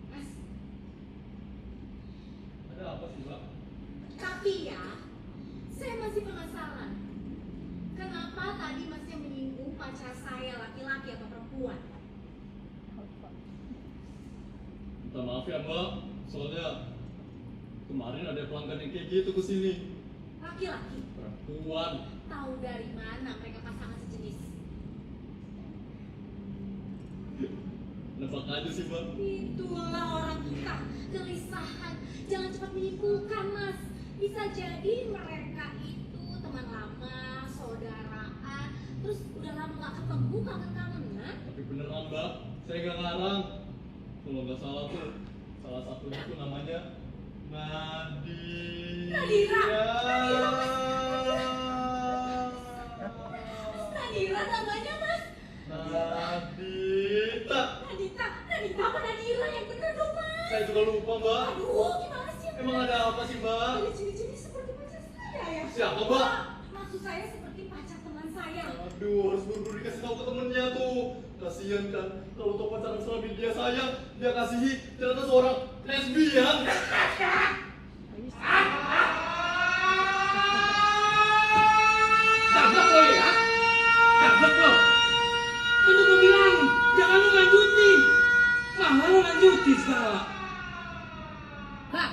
Mas. Ada apa sih Mbak? Tapi ya, saya masih penasaran. Kenapa tadi masnya menyinggung pacar saya laki-laki atau perempuan? Minta maaf ya Mbak, soalnya kemarin ada pelanggan yang kayak gitu kesini. Laki-laki. Perempuan. Tahu dari mana mereka pasangan sejenis? Nebak aja sih Mbak. Itulah orang kita, gelisahan. Jangan cepat menyimpulkan, Mas. Bisa jadi mereka itu teman lama, saudaraan, terus udah lama gak ketemu, kangen-kangenan. Tapi beneran Mbak, saya gak ngarang. Kalau nggak salah tuh, salah satunya tuh namanya Nadira. Nadira namanya, Mas. Nadita. Nadita apa Nadira? Yang bener dong, Mas. Saya juga lupa Mbak. Aduh, gimana sih? Emang ada apa sih Mbak? Ada ciri-ciri seperti pacar saya ya? Siapa Mbak? Maksud saya seperti pacar teman saya. Aduh, harus buru-buru dikasih tahu ke temennya tuh. Kasian kan, kalau tau pacaran selama dia sayang, dia kasihi ternyata seorang lesbian. Dablek lo ya? Dablek lo. Kan gue bilang, jangan lo lanjutin. Malah lo lanjutin segala. Hah?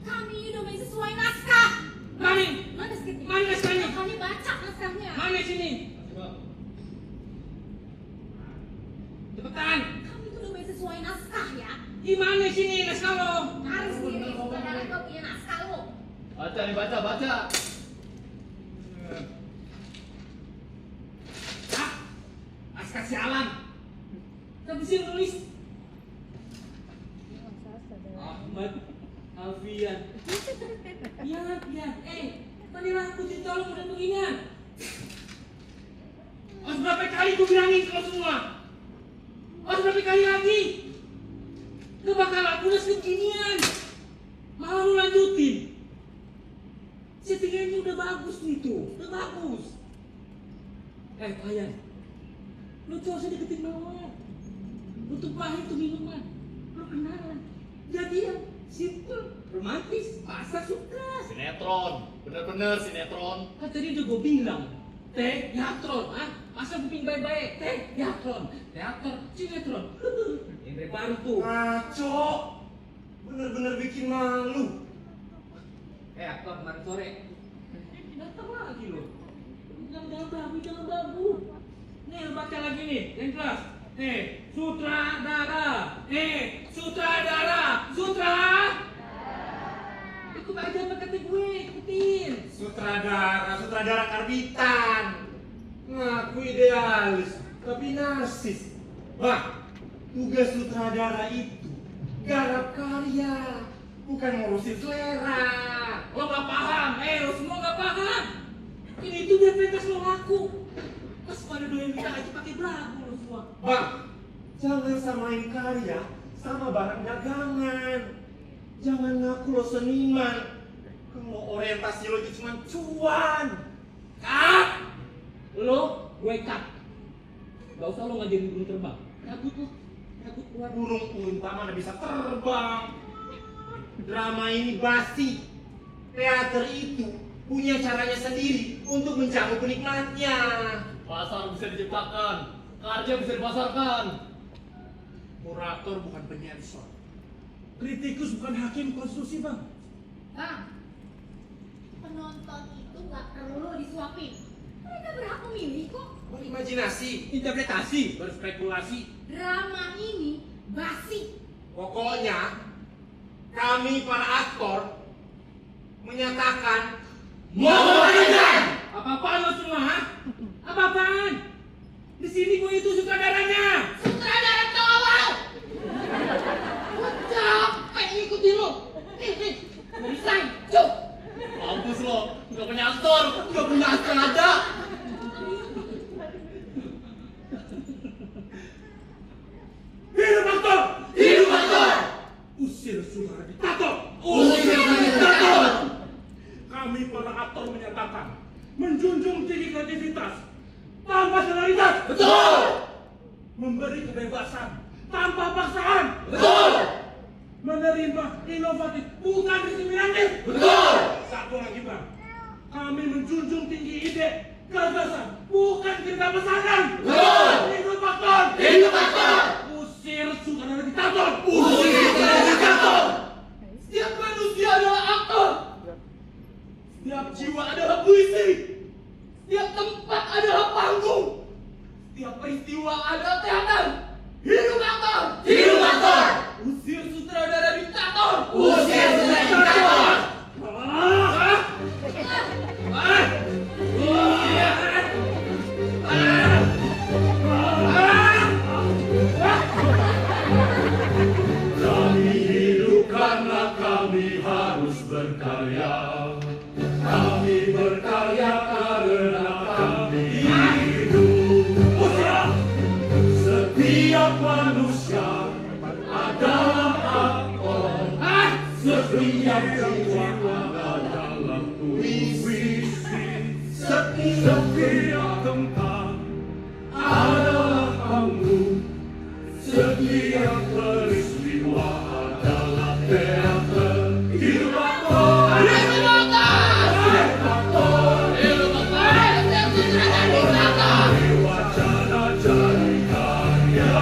Kami udah main sesuai naskah. Mana? Mana skripnya? Mana naskahnya? Kami baca naskahnya. Mana sini? Mbak, Cepetan. Kami tuh udah main sesuai naskah ya. Gimana sini naskah lo? Cari sendiri, sutradara kau punya naskah lo. baca nih, baca. Hah? Naskah sialan. Tapi sih nulis. Ahmad Alfian. Pian. Tadi aku ditolong udah beginian. Harus berapa kali gue bilangin kalau semua? Harus berapa kali lagi? Gak bakal aku udah seginian. Malah lu lanjutin. Settingnya udah bagus nih tuh. Udah bagus. Payan. Lu tuh harusnya deketin mawar. Lu tuh pahit tuh minuman. Lu kenalan. Jadian. Simple. Romantis. Masa suka. Sinetron, bener-bener sinetron. Kan tadi udah gue bilang. Teatron, Masa kuping baik-baik? Teater, sinetron. Genre baru tuh. Ngaco. Bener-bener bikin malu. Aktor kemarin sore. Datang lagi lo. Jangan babu. Nih lu baca lagi nih, yang kelas. Sutradara. Ikut aja apa kata gue, ikutin. Sutradara karbitan. Ngaku idealis, tapi narsis. Bang, tugas sutradara itu garap karya, bukan ngurusin selera. Lo gak paham, lo semua gak paham. Ini tuh biar pentas lo ngaku. Pas pada doyan kita aja pakai belagu lo semua. Bang, jangan samain karya sama barang dagangan. Jangan ngaku lo seniman kalau orientasi lo itu cuma cuan. Cut! Lo, gue cut. Gak usah lo ngajarin burung terbang. Takut keluar. Burung unta mana bisa terbang. Drama ini basi. Teater itu punya caranya sendiri untuk menjamu penikmatnya. Pasar bisa diciptakan, karya bisa dipasarkan. Kurator bukan penyensor. Kritikus bukan hakim konstitusi, Bang. Bang, penonton itu nggak perlu disuapin. Mereka berhak memilih kok. Berimajinasi. Interpretasi, berspekulasi. Drama ini basi. Pokoknya kami para aktor menyatakan Mohon Apa-apaan lo semua, ha? Apa-apaan? Di sini gue itu sutradaranya. Sutradara tolol. Gua capek ngikutin lo. Resign, cuk. Mampus lo, nggak punya aktor ada. Hidup aktor! Hidup aktor! Usir saudara diktator! Kami para aktor menyatakan menjunjung tinggi kreativitas tanpa solidaritas. Betul! Memberi kebebasan tanpa paksaan. Betul! Menerima inovatif bukan diskriminatif. Betul! Satu lagi, Bang. Kami menjunjung tinggi ide, gagasan, bukan cerita pesanan. Betul! Hidup aktor! Hidup aktor! Usir saudara diktator! Usir saudara diktator! Setiap manusia adalah aktor. Setiap jiwa adalah puisi. Setiap tempat adalah panggung. Setiap peristiwa adalah teater. Hidup aktor! Hidup aktor! Usir sutradara diktator! Usir saudara diktator! Kami hidup karena kami harus berkarya. Kami berkarya karena kami hidup. Setiap manusia adalah aktor. Setiap jiwa adalah puisi. Setiap tempat adalah panggung. Setiap peristiwa adalah teater. Hidup aktor! Hidup aktor! Hidup aktor! Hidup aktor! Wacana jadi karya.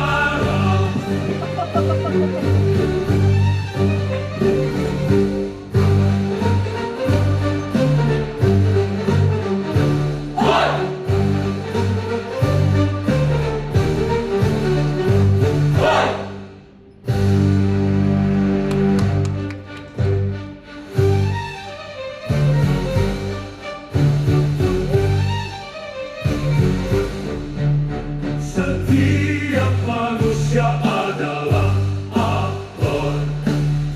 Setiap manusia adalah aktor.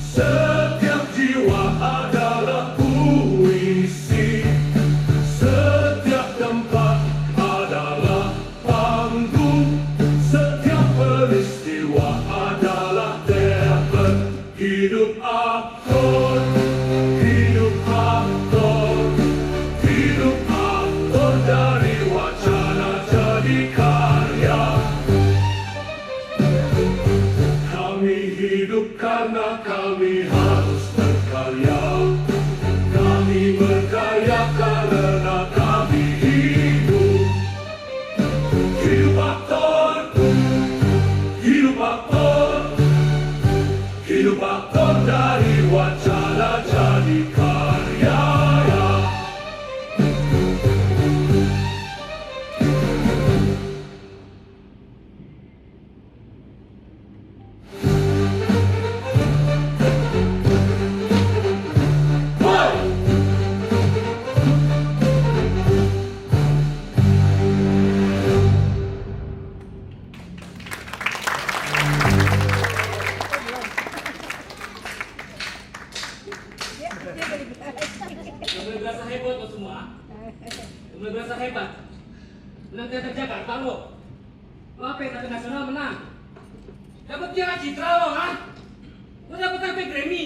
Setiap jiwa adalah puisi. Setiap tempat adalah panggung. Setiap peristiwa adalah teater. Hidup aktor. Hidup aktor. Hidup aktor dari wacana jadi karya. Kami hidup karena kami harus berkarya. Kami berkarya karena kami hidup. Udah mulai berasa hebat lo semua. Udah mulai berasa hebat. Menang teater Jakarta lo. Lo apa yang teater nasional menang? Dapat piala citra lo, ha? Lo dapat sampai Grammy.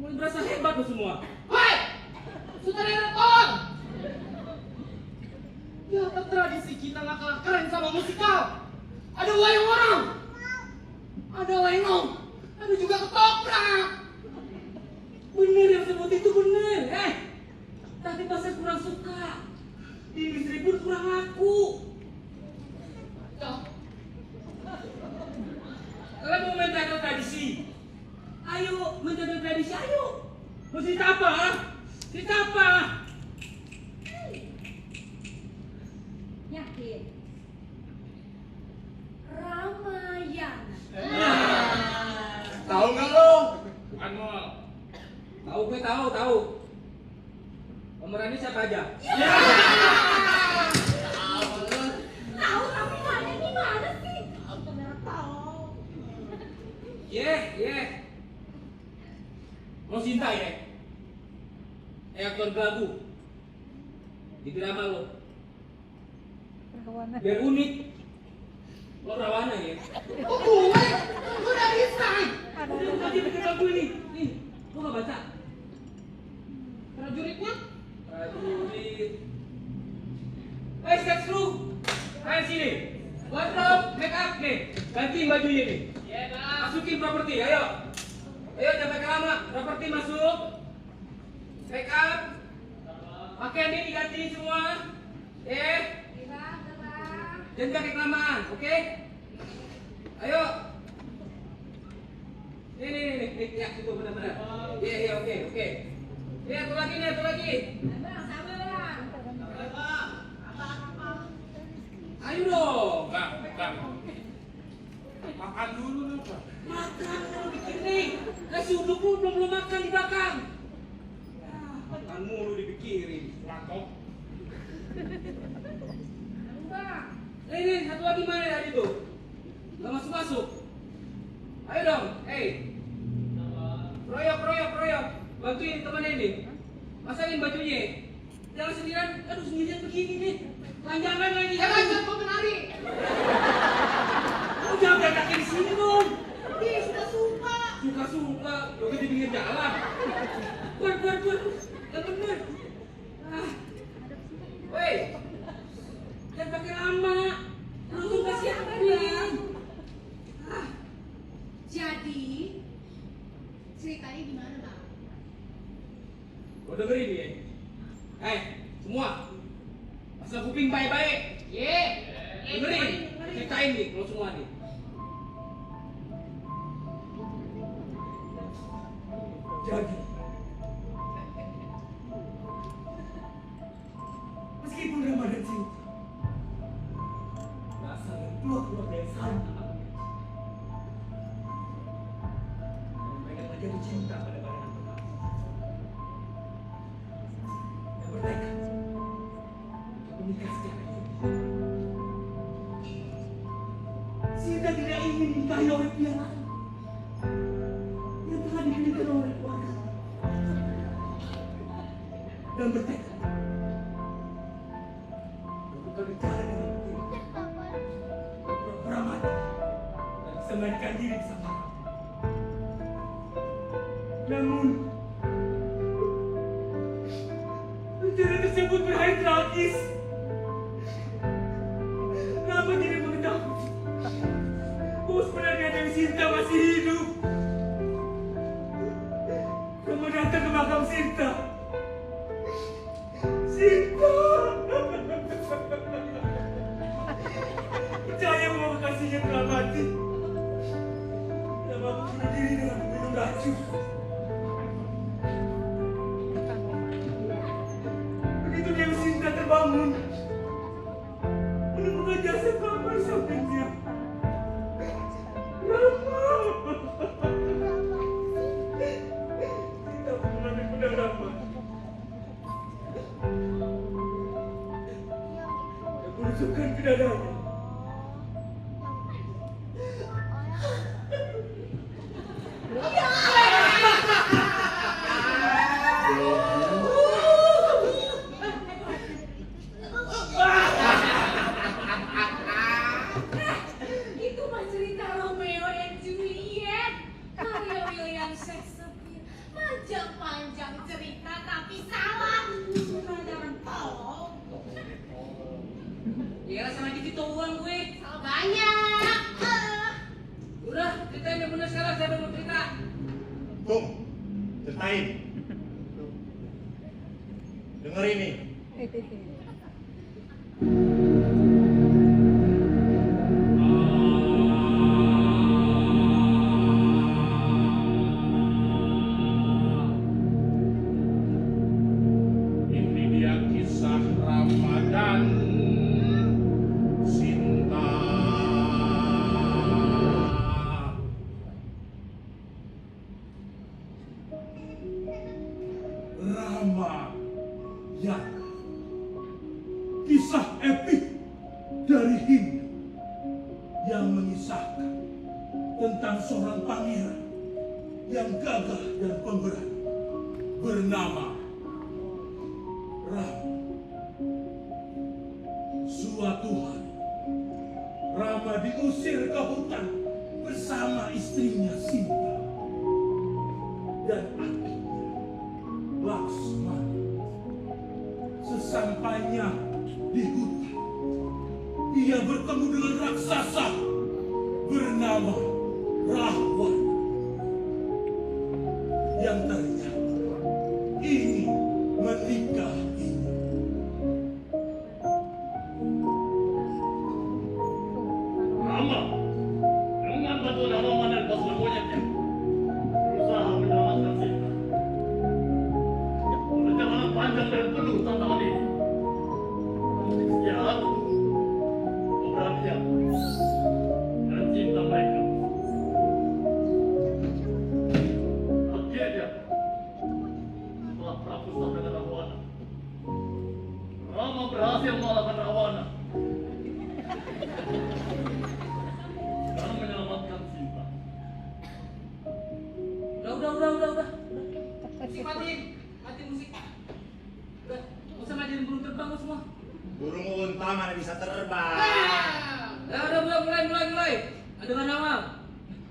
Mulai berasa hebat lo semua. Hei! Sutradara Ton! Ya, apa tradisi kita nggak kalah keren sama musikal? Ada wayang orang, ada lenong, ada juga ketoprak. Bener yang sebut itu bener. Tapi pas saya kurang suka. Di industri pun kurang laku. Kalian mau main teater tradisi? Ayo, main teater tradisi, ayo. Mau cerita apa? Ha? Cerita apa? Yakin? Ramayana. Tahu nggak lo? Bukan mal. Tahu gue tahu. Pemerannya siapa aja? Tahu Ramayana ini mana sih? Bener tahu. Lo cinta ya? Aktor belagu di drama lo. Biar unik. Lo rawana ya? Gue udah resign. Udah tadi bikin lagu ini. Nih, lo gak baca? Prajuritnya? Prajurit. Sketch crew. Ayo sini. Wardrobe, make up nih. Gantiin bajunya nih. Masukin properti, ayo. Ayo jangan pakai lama. Properti masuk. Make up. Pakaian ini diganti semua. Jangan pakai kelamaan, oke? Ayo. Nih, ya, itu benar-benar. Iya, oke. Nih, satu lagi. Sabar. Ayo dong. Bang. Makan dulu nih, Bang. Makan kalau bikin nih. Kasih uduk lu belum makan di belakang. Makan mulu dipikirin. Lakok. Nih, satu lagi mana tadi tuh? Gak masuk. Ayo dong, Proyok. Bantuin teman ini. Pasangin bajunya. Jangan sendirian begini nih. Lanjangan lagi. Lanjut, gue penari. Lu jangan berantakin di sini dong. Dia sudah suka. Suka. Joget di pinggir jalan. Buat. Yang bener. Woi. Jangan pakai lama. Langsung kasih siapin. Jadi ceritanya gimana, Bang? Lo dengerin ya. Semua. Pasang kuping baik-baik. Dengerin. Ceritain nih lo semua nih. Jadi meskipun Ramadan cinta dasar dan keluarga yang saling mereka menjadi cinta pada badan pertama yang bertekad untuk menikah secara ini. Sinta tidak ingin dinikahi oleh pria lain yang telah dipilihkan oleh keluarga dan bertekad untuk berbicara dengan pura-pura mati dan bisa melarikan diri bersama kamu. Namun rencana tersebut berakhir tragis. Nama tidak mengetahui bahwa sebenarnya Dewi Sinta masih hidup. Kamu datang ke makam Sinta. Percaya bahwa kekasihnya telah mati. Dan aku bunuh diri dengan minum racun. Begitu Dewi Sinta terbangun, menemukan jasad Rama di sampingnya. Sinta mengambil pedang Rama. Dan menusukkan ke dadanya. yang cerita tapi salah. Jangan tolong. Ya sama dikit doang gue. Salah banyak. Udah, ceritain yang bener sekarang, siapa yang mau cerita? Tung, ceritain. Dengerin nih. Ini dia kisah Ramadan Sinta. Rama ya, kisah epik dari Hindu yang mengisahkan tentang seorang pangeran yang gagah dan pemberani bernama Rama. Suatu hari Rama diusir ke hutan bersama istrinya Sinta dan akhirnya Laksmana. Sesampainya di hutan, ia bertemu dengan raksasa bernama Rahwan yang ternyata ingin menikahinya. Rama dengan bantuan Rahwan dan pasukan monyetnya berusaha menyelamatkan Sinta. Perjalanan panjang dan penuh tantangan ini. Ya, keberanian dan cinta mereka. Akhirnya, setelah perang dengan Rahwana, Rama berhasil mengalahkan Rahwana dan menyelamatkan Sinta. Udah. Musik matiin musik. Udah, nggak usah ngajarin burung terbang lu semua. Burung unta mana bisa terbang? Udah, mulai. Adegan awal.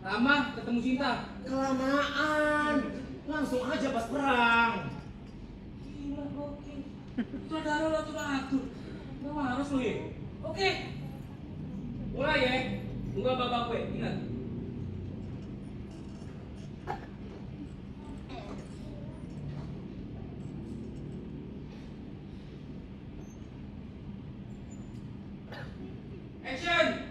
Rama ketemu Sinta. Kelamaan, langsung aja pas perang. Gila, gokil. Saudara lo tuh atur. Gak harus lo ya. Oke. Mulai ya. Tunggu babak gue, ingat. Action!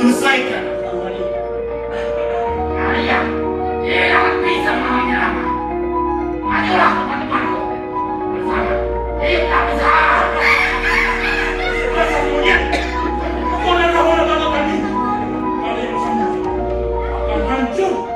menyelesaikan pertarungan ini. Kalian tidak bisa menghalangi Rama. Majulah teman-temanku. Bersama kita bisa. Masa monyet, kemudian Rahwana katakan ini. Kalian bersama akan hancur.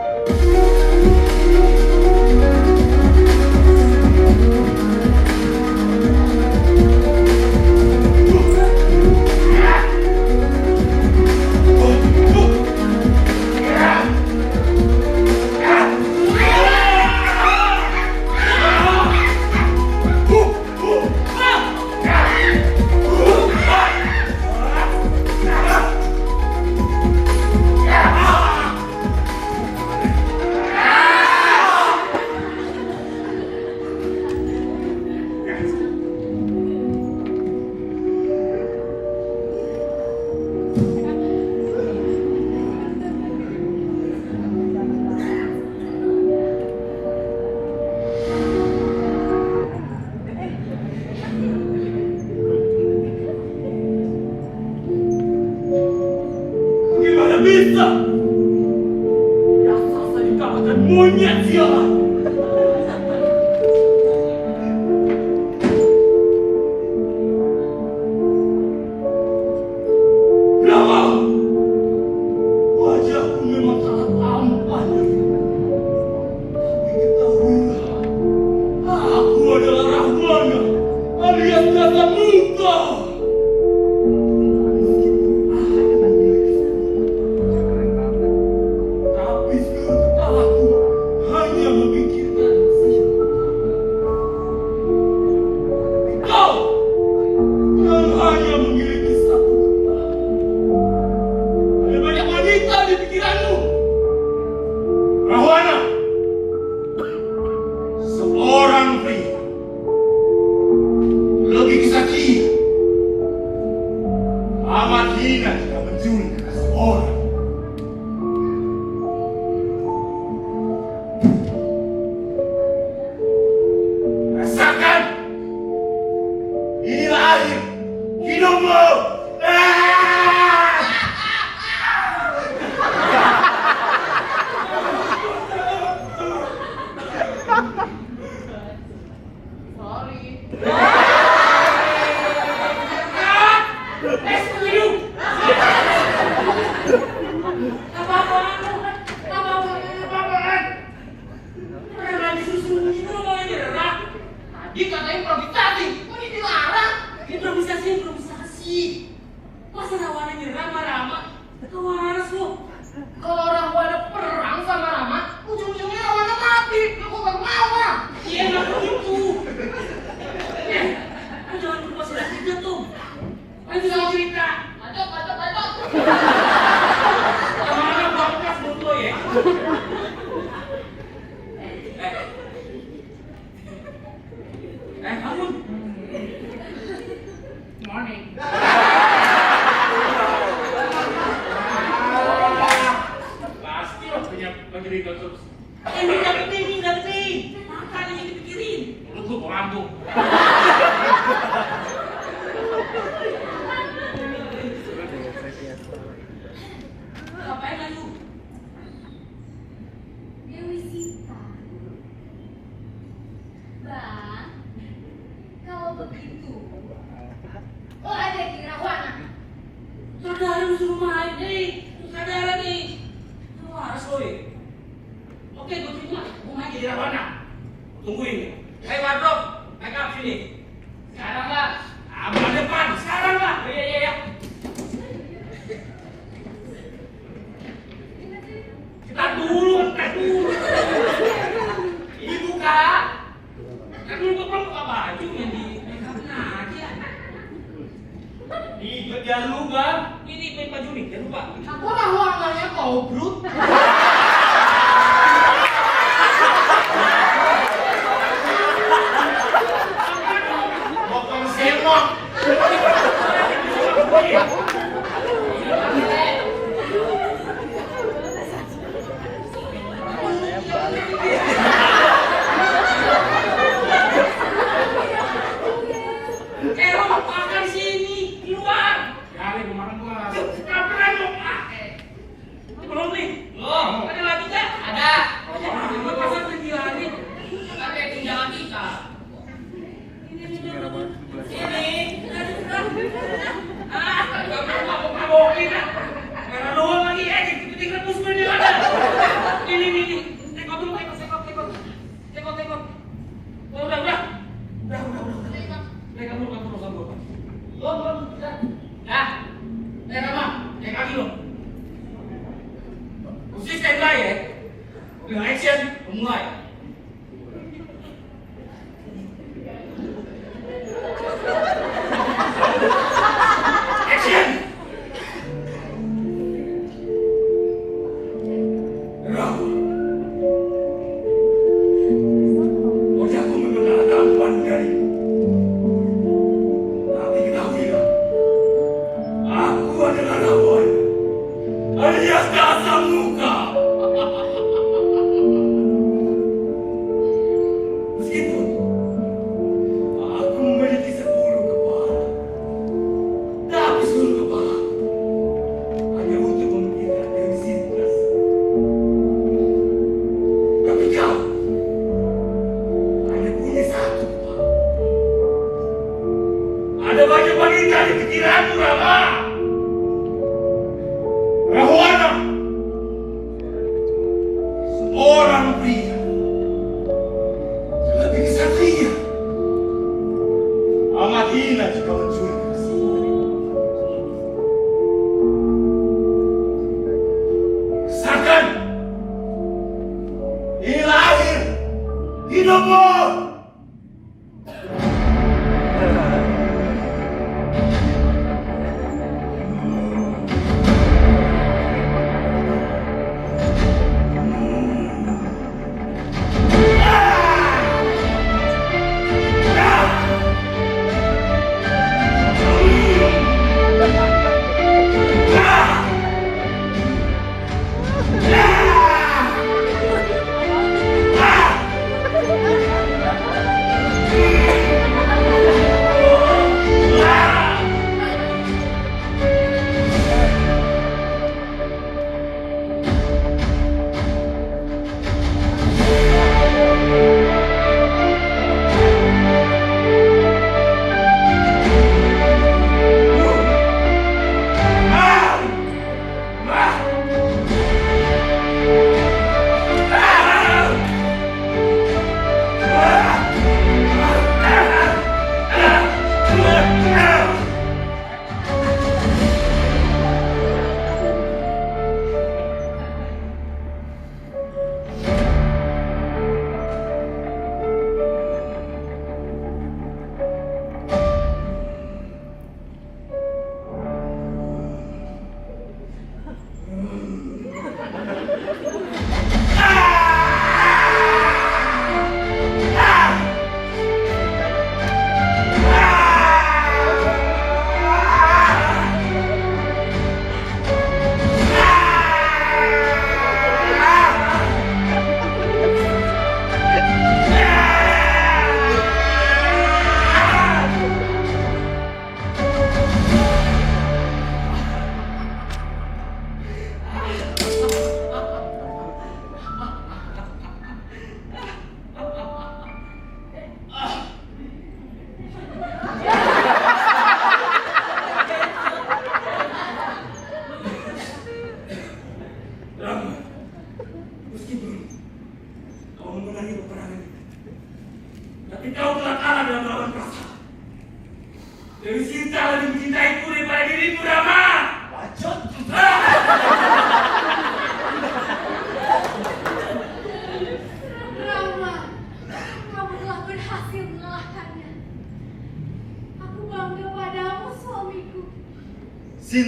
Gimana bisa? Raksasa dikalahkan monyet sialan. Rama, wajahku memang sangat tampan. Tapi ketahuilah, aku adalah Rahwana alias Gata Muka. Tapi seluruh kepalaku hanya memikirkan kau yang hanya memiliki satu kepala. Ada banyak wanita di pikiranmu. Rahwana, seorang pria lebih kesatria, amat hina jika menculik seorang. Rasakan, inilah akhir hidupmu. Dia kata improvisasi, kok ini dilarang? Improvisasi. Masa Rahwana nyerang sama Rama? Kau waras lo. Kalau Rahwana perang sama Rama, ujung-ujungnya Rahwana mati. Aku gak mau ah. Iya gak begitu. Jangan berbuat tidak tuh. Ayo bisa cerita. Bacot. Rahwana bangkas buat lo ya. Bangun. Morning. Pasti lo punya bagi terus. Ini nggak penting. Makanya yang dipikirin. Mulut lu mau lambung. Ngapain lagi lu? Dewi Sita. Bang, kalau begitu, oh ada di Rahwana. Saudara lu suruh main nih. Saudara nih. Lu waras lo ya. Oke, gue terima. Gue main jadi Rahwana. Tungguin. Hei Wardrobe, make up sini. Sekarang lah. Abang depan. Sekarang lah. Iya. Kita dulu. Ini buka. Kan dulu gue belum buka baju yang di make up aja. Jangan lupa. Ini main baju nih, jangan lupa. Aku lah warnanya kau brut. Potong semok. Lo makan sini di luar. Kali kemarin gua. Kapan lo?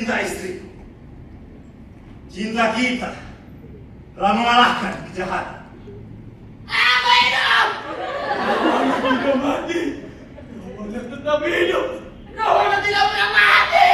cinta istriku. Cinta kita telah mengalahkan kejahatan. Aku hidup! Tidak mati. Namanya tetap hidup. Kamu tidak pernah mati!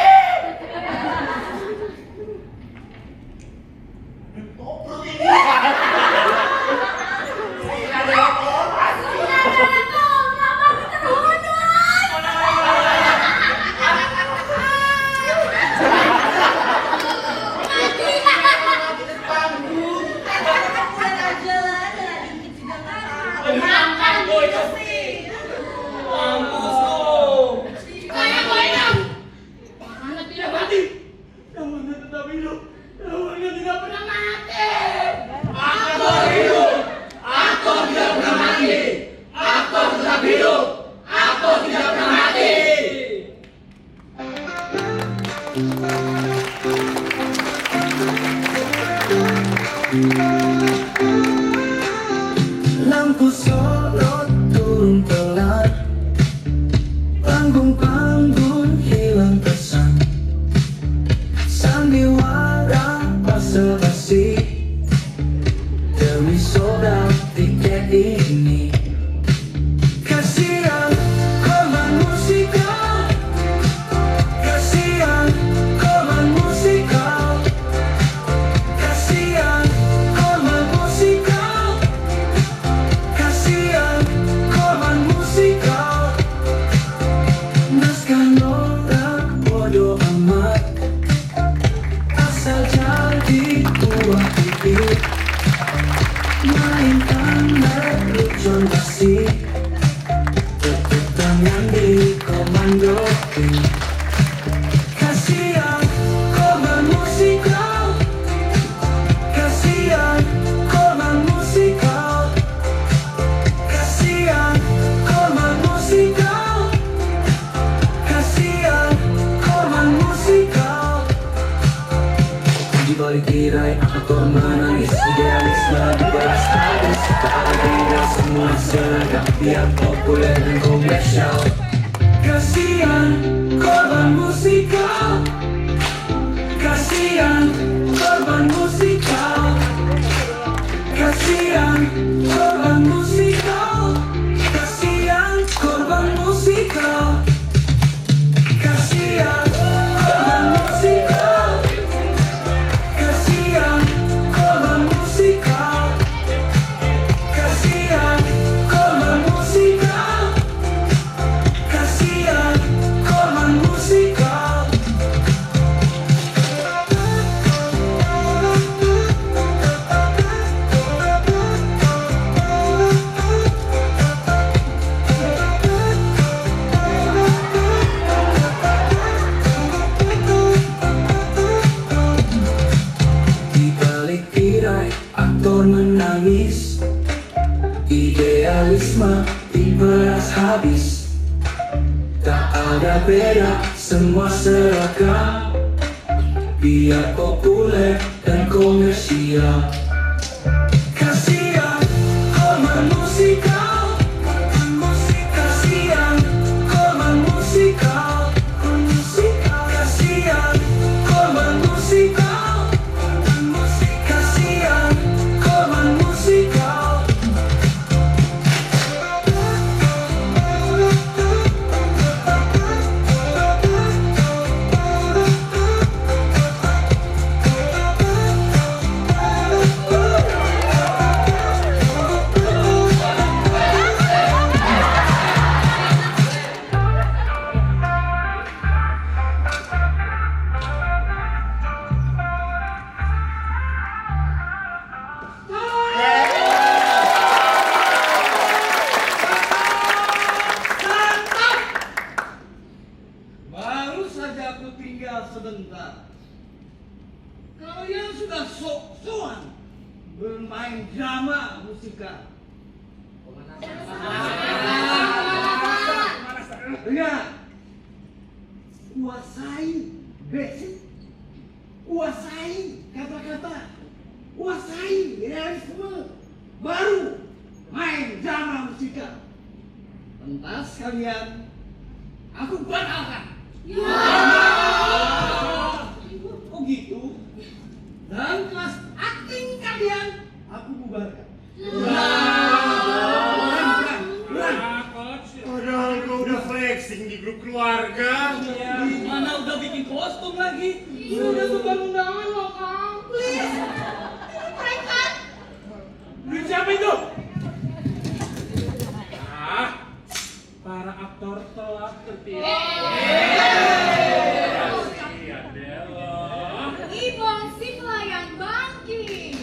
Namanya tetap hidup. Namanya tidak pernah mati. Lampu sorot turun telat, panggung-panggung hilang pesan, sandiwara basa-basi demi soal tiket ini. Kasihan korban musikal, kasihan korban musikal, kasihan korban musikal, kasihan korban musikal. Naskah norak bodoh amat, asal jadi buah bibir, mainkan lelucon basi, tepuk tangan di komandoin. Kasihan korban musikal, kasihan korban musikal, kasihan korban musikal, kasihan korban musikal. Di balik tirai aktor menangis, idealisme dibalas habis. Tak ada beda, semua seragam, biar populer dan komersial. Kasihan korban musikal, kasihan korban musikal, kasihan korban musikal, kasihan korban musikal, kasihan korban musikal, kasihan korban musikal, kasihan korban musikal, kasihan korban musikal. Di balik tirai aktor menangis, idealisme diperas habis. Tak ada beda, semua seragam, biar populer dan komersial. Kasihan korban musikal, kasihan korban musikal, kasihan korban musikal, kasihan korban musikal. Baru saja aku tinggal sebentar. Kalian sudah sok-sokan bermain drama musikal. Dengar, kuasai basic, kuasai kata-kata, kuasai realisme, baru main drama musikal. Pentas kalian, aku batalkan. kostum lagi. Sudah sebuah undangan loh, Kang. Please. Mereka Duit siapa itu? Ah, para aktor telah tertidur. Kasihan deh lo. Ibon si pelayan banking.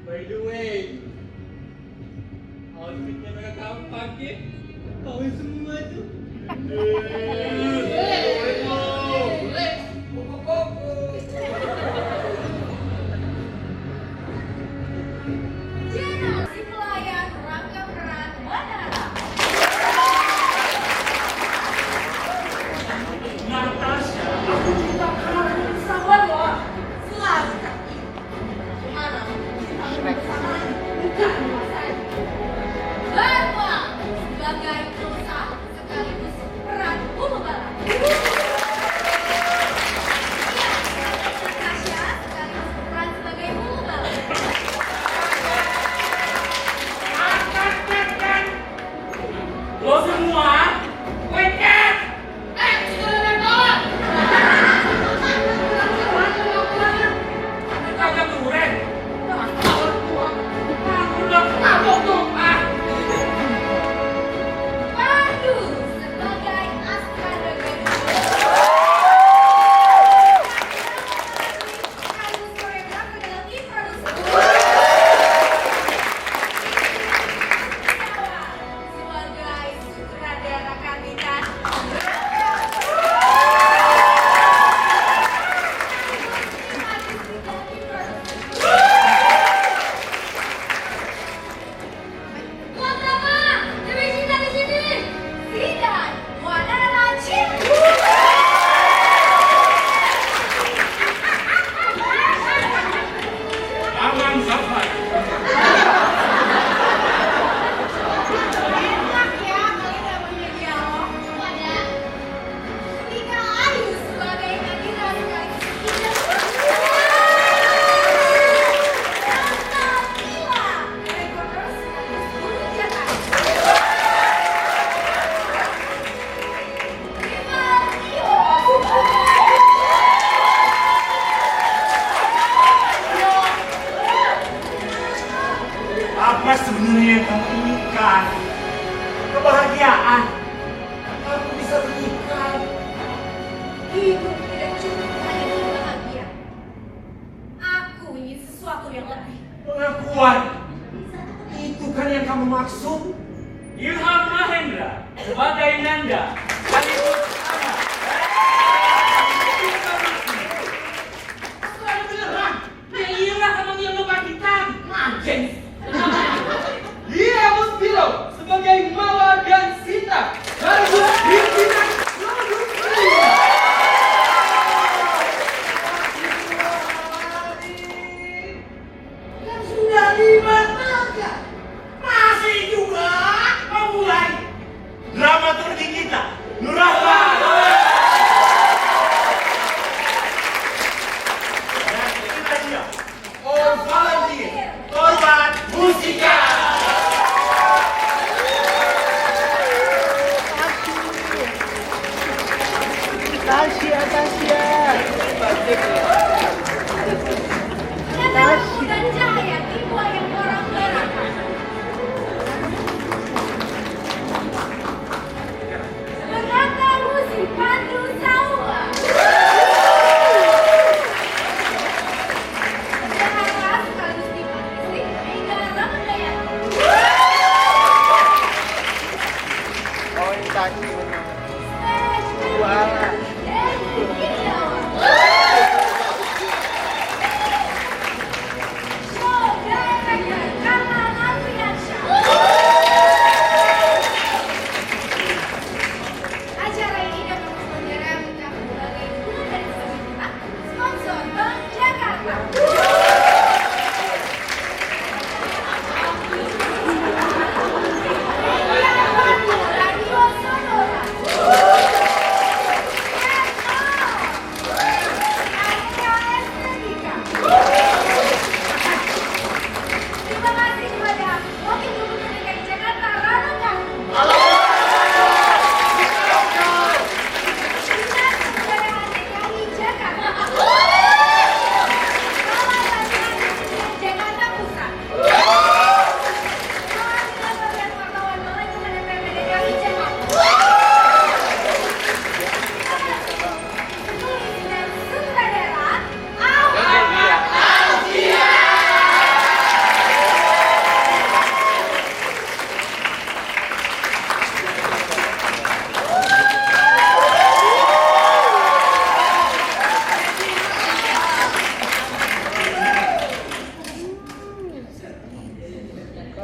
By the way, outfitnya mereka kamu pakai, kawin semua tuh. Jenal si pelayan rangka peran bandara. Natasha, aku cinta kamu. Sabar loh. Selalu tapi gimana? Aku bersama bukan masalah. Berbang sebagai dosa sekaligus peran pembalap. Iya, Natasha sekaligus peran sebagai pembalap. Akan. Lo semua, wake up! Kagak duren. Udah kapok tuh, ah. Pandu sebagai Askara Gadis. Sekaligus koreografer dalam tim produksi. Sebagai sutradara kapitan. Tuan Rama, Dewi Cinta di sini. Zidan, Wadana Cinta. Aman sampai. Enak ya, kalian gak punya dialog. Pada Tika Ayu sebagai Nadira sekaligus Ida. Tanta Mila, recorder sekaligus guru cetak. Rival Tio. Apa sebenarnya yang kamu inginkan? Kebahagiaan. Kamu bisa menikah. Hidup tidak cukup hanya dengan bahagia. Aku ingin sesuatu yang lebih. Pengakuan. Itu kan yang kamu maksud? Ilham Mahendra sebagai Nanda. Sekaligus Ana. Selalu beneran. Ya iyalah emang yang lupa kita. Mancing. Dia Bos Biro sebagai Mala dan Sita. Sekaligus pimpinan produksi. Kan sudah dibatalkan. Masih juga memulai dramaturgi kita. Nurahma. Dan kita dia, All Volunteer, korban musikal. Ternyata bukan cahaya timbul yang orang barat. Penata musik Pandu Sawa. Jakarta sekaligus tim artistik Mega Ramadayani.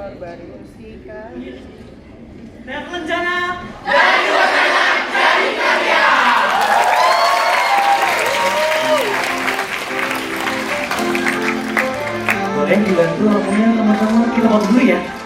korban musikal. Dan rencana boleh dibantu waktunya sama-sama kita mau dulu ya.